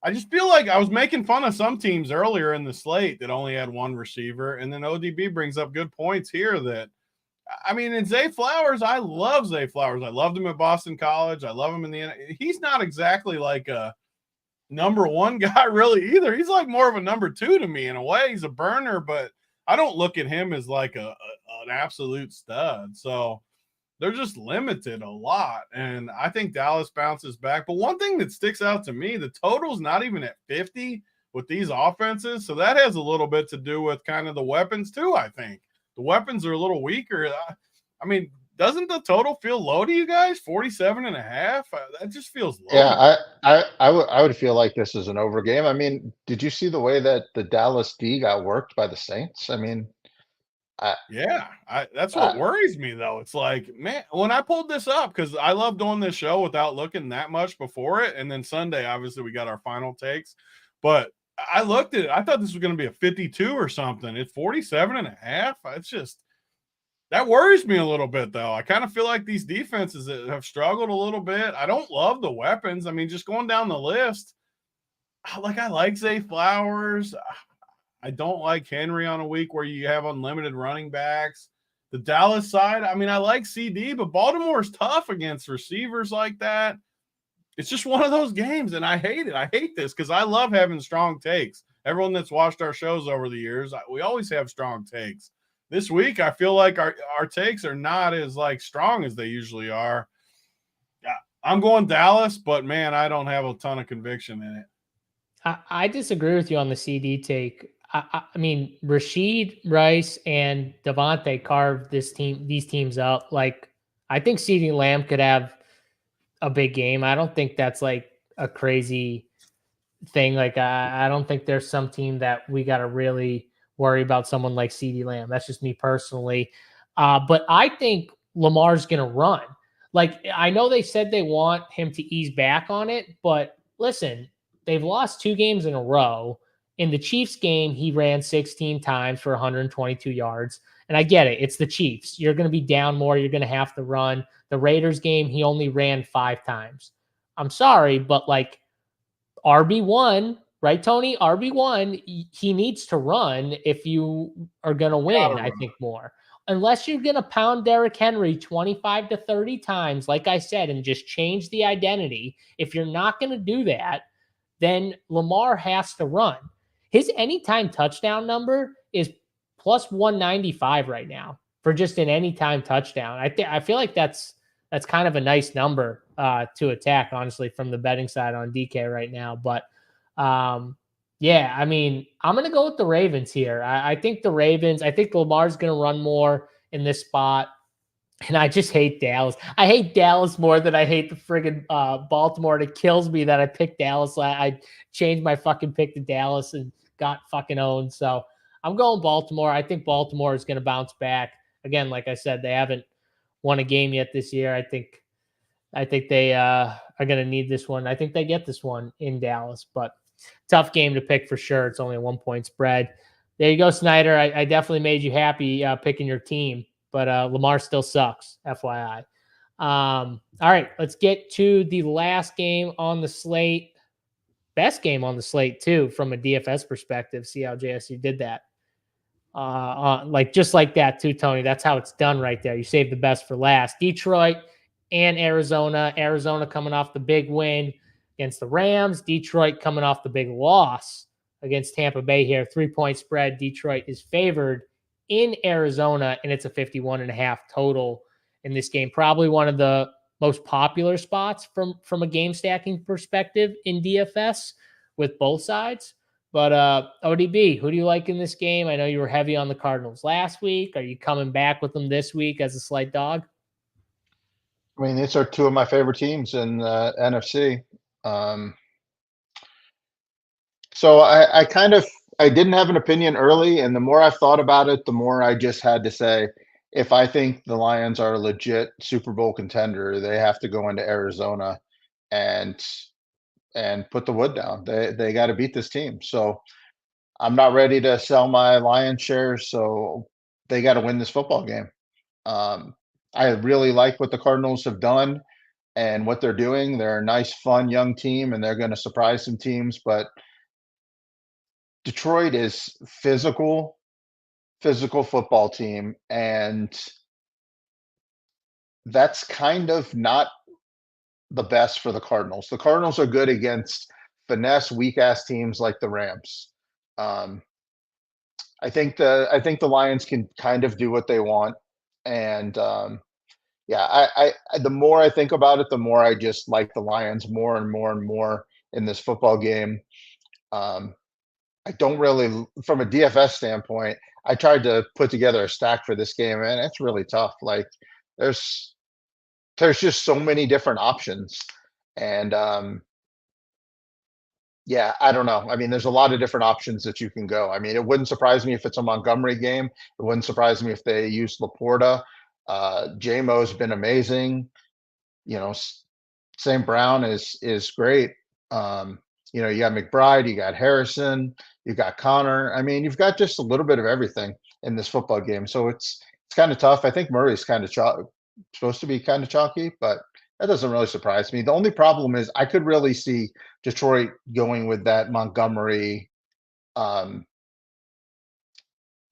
I just feel like I was making fun of some teams earlier in the slate that only had one receiver, and then ODB brings up good points here that, I mean, in Zay Flowers, I love Zay Flowers. I loved him at Boston College. I love him in the – he's not exactly like a number one guy really either. He's like more of a number two to me in a way. He's a burner, but I don't look at him as like an absolute stud. So they're just limited a lot, and I think Dallas bounces back. But one thing that sticks out to me, the total's not even at 50 with these offenses, so that has a little bit to do with kind of the weapons too, I think. The weapons are a little weaker. I mean, doesn't the total feel low to you guys? 47.5? That just feels low. Yeah, I would feel like this is an over game. I mean, did you see the way that the Dallas D got worked by the Saints? I mean, that's what worries me, though. It's like, man, when I pulled this up, because I love doing this show without looking that much before it, and then Sunday, obviously, we got our final takes, but I looked at it. I thought this was going to be a 52 or something. It's 47.5. It's just, that worries me a little bit, though. I kind of feel like these defenses have struggled a little bit. I don't love the weapons. I mean, just going down the list, I like Zay Flowers. I don't like Henry on a week where you have unlimited running backs. The Dallas side, I mean, I like CD, but Baltimore's tough against receivers like that. It's just one of those games, and I hate it. I hate this because I love having strong takes. Everyone that's watched our shows over the years, we always have strong takes. This week, I feel like our takes are not as strong as they usually are. I'm going Dallas, but man, I don't have a ton of conviction in it. I disagree with you on the CD take. I mean, Rashid Rice and Devontae carved these teams up. I think CeeDee Lamb could have a big game. I don't think that's a crazy thing. I don't think there's some team that we got to really worry about someone like CeeDee Lamb. That's just me personally. But I think Lamar's going to run. I know they said they want him to ease back on it, but listen, they've lost 2 games in a row. In the Chiefs game, he ran 16 times for 122 yards. And I get it. It's the Chiefs. You're going to be down more. You're going to have to run. The Raiders game, he only ran 5 times. I'm sorry, but RB1, right, Tony? RB1, he needs to run if you are going to win, I think, more. Unless you're going to pound Derrick Henry 25 to 30 times, like I said, and just change the identity. If you're not going to do that, then Lamar has to run. His anytime touchdown number is plus 195 right now for just an anytime touchdown. I feel like that's kind of a nice number to attack, honestly, from the betting side on DK right now. But yeah, I mean, I'm going to go with the Ravens here. I think the Ravens, I think Lamar's going to run more in this spot. And I just hate Dallas. I hate Dallas more than I hate the friggin' Baltimore. It kills me that I picked Dallas. I changed my fucking pick to Dallas and got fucking owned. So I'm going Baltimore. I think Baltimore is going to bounce back again, like I said, they haven't won a game yet this year. I think they are going to need this one. I think they get this one in Dallas, but tough game to pick for sure. It's only a 1-point spread. There you go, Snyder. I definitely made you happy picking your team, but Lamar still sucks, FYI. All right, let's get to the last game on the slate. Best game on the slate, too, from a DFS perspective. See how JSU did that. Just like that, too, Tony. That's how it's done right there. You save the best for last. Detroit and Arizona. Arizona coming off the big win against the Rams. Detroit coming off the big loss against Tampa Bay here. 3-point spread. Detroit is favored in Arizona, and it's a 51.5 total in this game. Probably one of the most popular spots from a game stacking perspective in DFS with both sides. But ODB, who do you like in this game? I know you were heavy on the Cardinals last week. Are you coming back with them this week as a slight dog? I mean, these are two of my favorite teams in the NFC. So I didn't have an opinion early, and the more I've thought about it, the more I just had to say, if I think the Lions are a legit Super Bowl contender, they have to go into Arizona and put the wood down. They got to beat this team. So I'm not ready to sell my Lions shares, so they got to win this football game. I really like what the Cardinals have done and what they're doing. They're a nice, fun, young team, and they're going to surprise some teams. But Detroit is physical football team, and that's kind of not the best for the Cardinals. The Cardinals are good against finesse, weak-ass teams like the Rams. I think the Lions can kind of do what they want, and the more I think about it, the more I just like the Lions more and more and more in this football game. I don't really, from a DFS standpoint, I tried to put together a stack for this game, and it's really tough. Like there's just so many different options, and I don't know. I mean, there's a lot of different options that you can go. I mean, it wouldn't surprise me if it's a Montgomery game. It wouldn't surprise me if they use Laporta. J-Mo's been amazing. You know, St. Brown is great. You got McBride, you got Harrison, you got Connor. I mean, you've got just a little bit of everything in this football game. So it's kind of tough. I think Murray's kind of supposed to be kind of chalky, but that doesn't really surprise me. The only problem is I could really see Detroit going with that Montgomery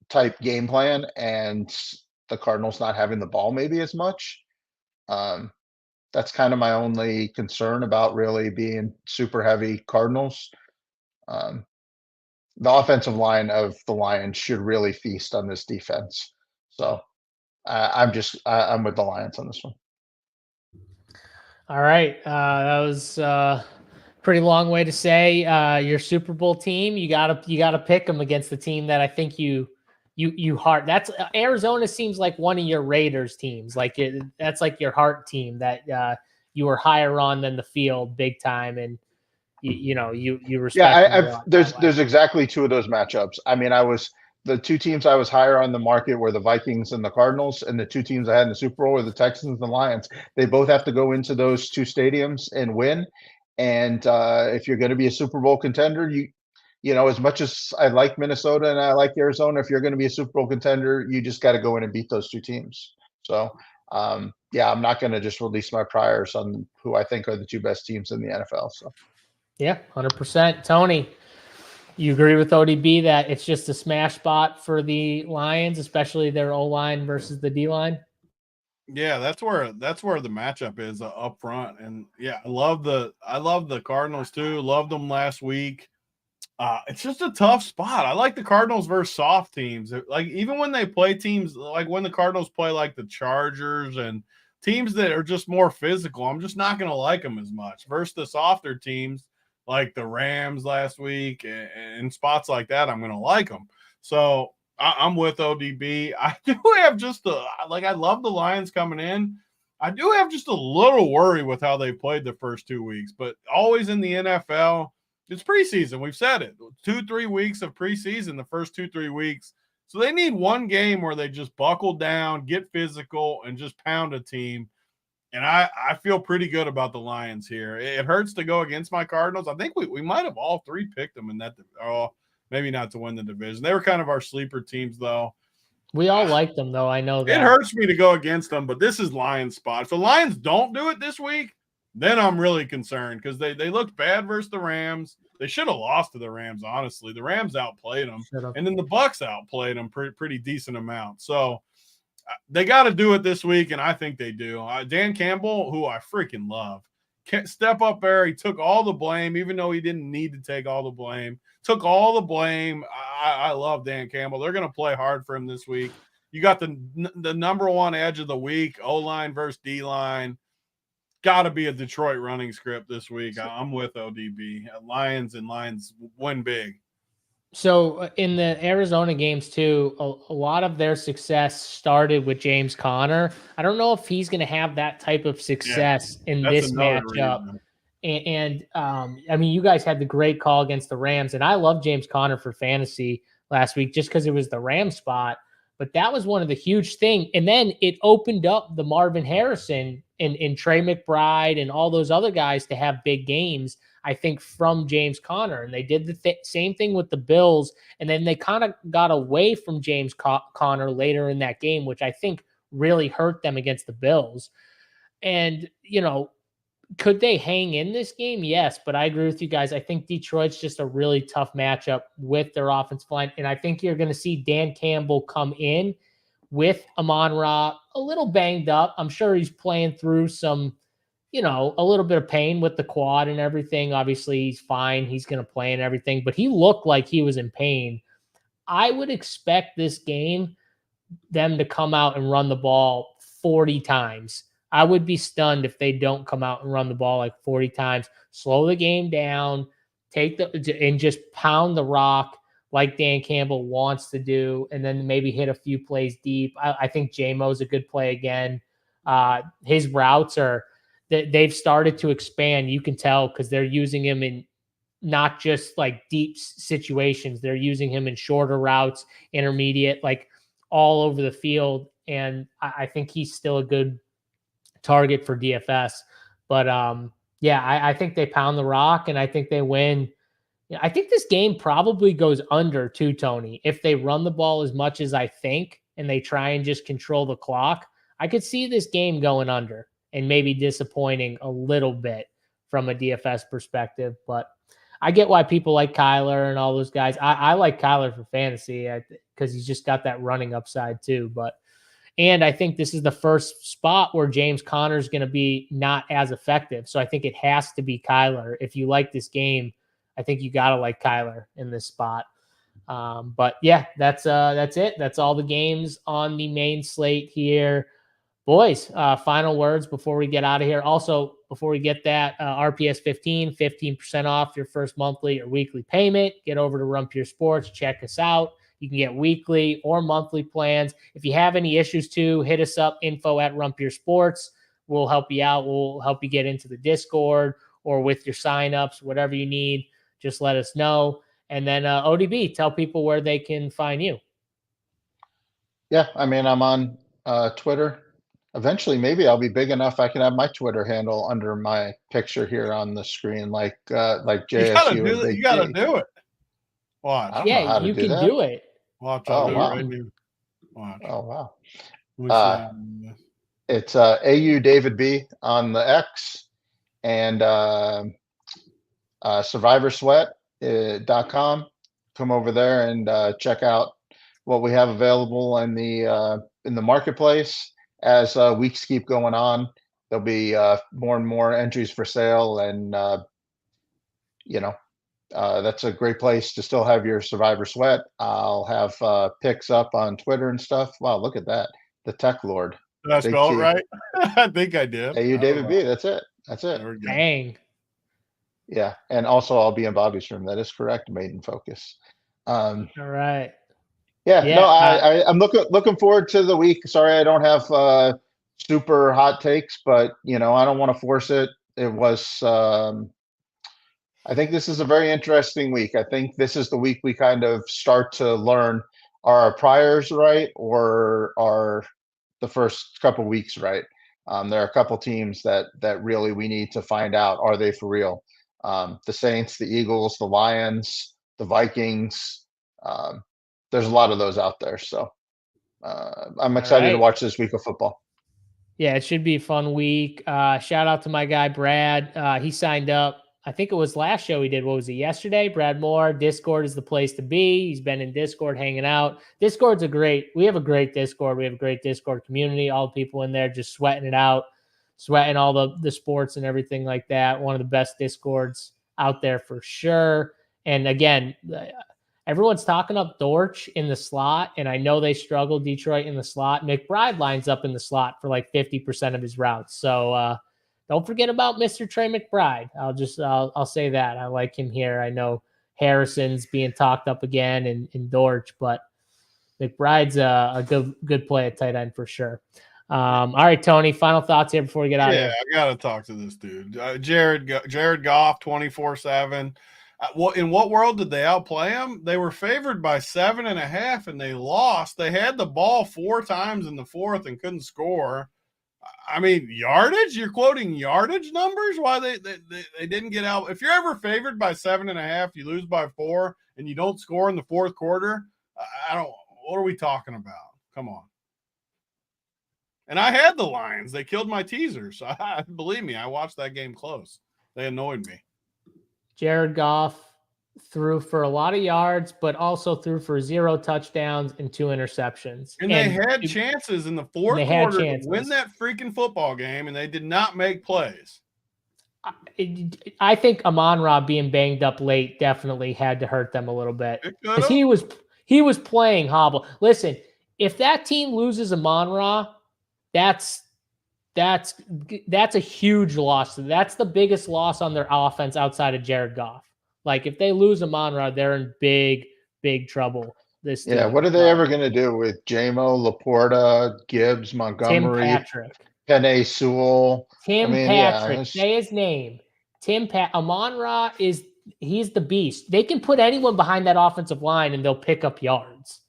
type game plan and the Cardinals not having the ball maybe as much. That's kind of my only concern about really being super heavy Cardinals. The offensive line of the Lions should really feast on this defense. So I'm with the Lions on this one. All right. That was pretty long way to say your Super Bowl team. You gotta pick them against the team that I think you heart. That's Arizona seems like one of your Raiders teams. Like that's like your heart team that you were higher on than the field big time, and you respect. Yeah, there's exactly two of those matchups. I mean, the two teams I was higher on the market were the Vikings and the Cardinals, and the two teams I had in the Super Bowl were the Texans and the Lions. They both have to go into those two stadiums and win. And if you're going to be a Super Bowl contender, as much as I like Minnesota and I like Arizona, if you're going to be a Super Bowl contender, you just got to go in and beat those two teams. So, I'm not going to just release my priors on who I think are the two best teams in the NFL. So, yeah, 100%. Tony, you agree with ODB that it's just a smash spot for the Lions, especially their O-line versus the D-line? Yeah, that's where the matchup is up front. And yeah, I love the Cardinals too. Loved them last week. It's just a tough spot. I like the Cardinals versus soft teams. Like even when they play teams, like when the Cardinals play like the Chargers and teams that are just more physical, I'm just not going to like them as much versus the softer teams like the Rams last week and spots like that. I'm going to like them. So I'm with ODB. I do have I love the Lions coming in. I do have just a little worry with how they played the first 2 weeks, but always in the NFL, it's preseason. We've said it. 2-3 weeks of preseason. The first 2-3 weeks, So they need one game where they just buckle down, get physical, and just pound a team. And I feel pretty good about the Lions here. It hurts to go against my Cardinals. I think we might have all three picked them in that. Oh, maybe not to win the division. They were kind of our sleeper teams, though. We all like them, though. I know that. It hurts me to go against them, but this is Lions' spot. If the Lions don't do it this week, then I'm really concerned because they looked bad versus the Rams. They should have lost to the Rams, honestly. The Rams outplayed them, and then the Bucs outplayed them pretty decent amount. So they got to do it this week, and I think they do. Dan Campbell, who I freaking love, can't step up there. He took all the blame, even though he didn't need to take all the blame. Took all the blame. I love Dan Campbell. They're going to play hard for him this week. You got the number one edge of the week, O-line versus D-line. Got to be a Detroit running script this week. I'm with ODB. Lions win big. So in the Arizona games too, a lot of their success started with James Conner. I don't know if he's going to have that type of success in this matchup. And I mean, you guys had the great call against the Rams, and I love James Conner for fantasy last week just because it was the Ram spot. But that was one of the huge things. And then it opened up the Marvin Harrison and Trey McBride and all those other guys to have big games, I think, from James Conner. And they did the same thing with the Bills. And then they kind of got away from James Conner later in that game, which I think really hurt them against the Bills. And, you know, could they hang in this game? Yes, but I agree with you guys. I think Detroit's just a really tough matchup with their offensive line. And I think you're going to see Dan Campbell come in with Amon-Ra a little banged up. I'm sure he's playing through some, you know, a little bit of pain with the quad and everything. Obviously, he's fine. He's going to play and everything, but he looked like he was in pain. I would expect this game, them to come out and run the ball 40 times. I would be stunned if they don't come out and run the ball like 40 times, slow the game down, and just pound the rock like Dan Campbell wants to do, and then maybe hit a few plays deep. I think J-Mo's a good play again. His routes they've started to expand. You can tell because they're using him in not just like deep situations. They're using him in shorter routes, intermediate, like all over the field. And I think he's still a good target for DFS. But yeah, I think they pound the rock, and I think they win. I think this game probably goes under too, Tony. If they run the ball as much as I think and they try and just control the clock, I could see this game going under and maybe disappointing a little bit from a DFS perspective. But I get why people like Kyler and all those guys. I like Kyler for fantasy because he's just got that running upside too. And I think this is the first spot where James Conner is going to be not as effective. So I think it has to be Kyler. If you like this game, I think you got to like Kyler in this spot. But yeah, that's it. That's all the games on the main slate here. Boys, final words before we get out of here. Also, before we get that, RPS 15% off your first monthly or weekly payment. Get over to Rumpier Sports. Check us out. You can get weekly or monthly plans. If you have any issues too, hit us up, info@Rumpier Sports. We'll help you out. We'll help you get into the Discord or with your signups, whatever you need. Just let us know. And then ODB, tell people where they can find you. Yeah, I mean, I'm on Twitter. Eventually, maybe I'll be big enough I can have my Twitter handle under my picture here on the screen, like JSU. You gotta do it. Watch. Yeah, you can do it. Watch. Oh, wow. Right here. Watch. Oh, wow. It's AU David B on the X and survivorsweat.com. Come over there and check out what we have available in the marketplace. As weeks keep going on, there'll be more and more entries for sale, and that's a great place to still have your Survivor Sweat. I'll have picks up on Twitter and stuff. Wow, look at that. The Tech Lord. Did I spell it right? I think I did. AU David B. That's it. Dang. Yeah. And also I'll be in Bobby's room. That is correct. Maiden Focus. All right. Yeah. No, I'm looking forward to the week. Sorry, I don't have super hot takes, but I don't want to force it. It was, I think this is a very interesting week. I think this is the week we kind of start to learn are our priors right, or are the first couple weeks right? There are a couple teams that really we need to find out, are they for real? The Saints, the Eagles, the Lions, the Vikings. There's a lot of those out there. So I'm excited to watch this week of football. Yeah, it should be a fun week. Shout out to my guy, Brad. He signed up. I think it was last show he did. What was it, yesterday? Brad Moore. Discord is the place to be. He's been in Discord hanging out. We have a great Discord. We have a great Discord community. All the people in there just sweating it out, sweating all the sports and everything like that. One of the best Discords out there for sure. And again, everyone's talking up Dortch in the slot, and I know they struggle, Detroit, in the slot. McBride lines up in the slot for like 50% of his routes. So don't forget about Mr. Trey McBride. I'll say that. I like him here. I know Harrison's being talked up again in Dortch, but McBride's a good play at tight end for sure. All right, Tony, final thoughts here before we get out of here. Yeah, I got to talk to this dude. Jared Goff, 24/7. In what world did they outplay him? They were favored by 7.5 and they lost. They had the ball 4 times in the fourth and couldn't score. I mean, yardage? You're quoting yardage numbers? Why they didn't get out? If you're ever favored by 7.5, you lose by 4, and you don't score in the fourth quarter, what are we talking about? Come on. And I had the Lions. They killed my teasers. Believe me, I watched that game close. They annoyed me. Jared Goff threw for a lot of yards, but also threw for 0 touchdowns and 2 interceptions. And they had chances in the fourth quarter to win that freaking football game, and they did not make plays. I think Amon-Ra being banged up late definitely had to hurt them a little bit. Because he was playing hobble. Listen, if that team loses Amon-Ra, that's a huge loss. That's the biggest loss on their offense outside of Jared Goff. Like, if they lose Amon-Ra, they're in big, big trouble. What are they ever going to do with J-Mo, Laporta, Gibbs, Montgomery, Tim Patrick, Penei Sewell? Patrick, say his name. Amon-Ra he's the beast. They can put anyone behind that offensive line and they'll pick up yards.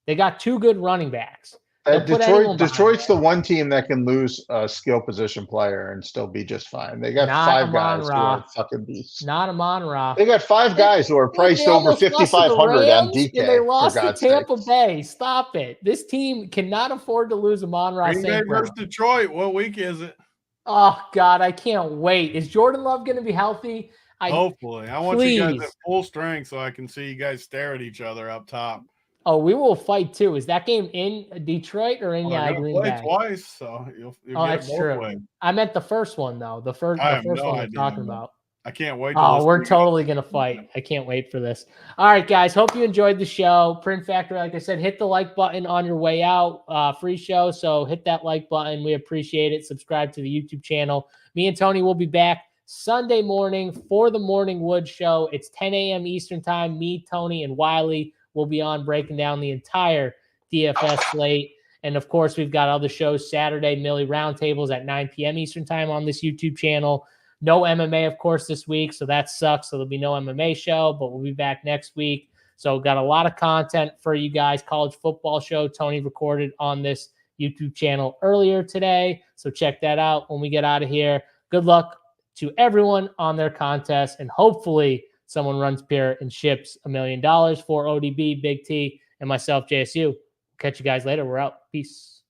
They got 2 good running backs. Detroit's the one team that can lose a skill position player and still be just fine. They got 5 guys who are fucking beasts. Not Amon-Ra. They got 5 guys who are priced over 5,500 on DK. They lost to Tampa Bay. Stop it. This team cannot afford to lose Amon-Ra. Green Bay versus Detroit. What week is it? Oh, God, I can't wait. Is Jordan Love going to be healthy? Hopefully. I want you guys at full strength so I can see you guys stare at each other up top. Oh, we will fight too. Is that game in Detroit or in Green Bay? Twice, so you'll that's true. Ways. I meant the first one though. The first one I'm talking about. I can't wait. We're totally gonna fight. I can't wait for this. All right, guys. Hope you enjoyed the show. Print Factory, like I said, hit the like button on your way out. Free show, so hit that like button. We appreciate it. Subscribe to the YouTube channel. Me and Tony will be back Sunday morning for the Morning Wood Show. It's 10 a.m. Eastern time. Me, Tony, and Wiley will be on breaking down the entire DFS slate. And of course, we've got other shows Saturday, Millie Roundtables at 9 p.m. Eastern time on this YouTube channel. No MMA, of course, this week, so that sucks. So there'll be no MMA show, but we'll be back next week. So got a lot of content for you guys. College football show Tony recorded on this YouTube channel earlier today. So check that out when we get out of here. Good luck to everyone on their contest, and hopefully someone runs Pure and ships $1 million for ODB, Big T, and myself, JSU. Catch you guys later. We're out. Peace.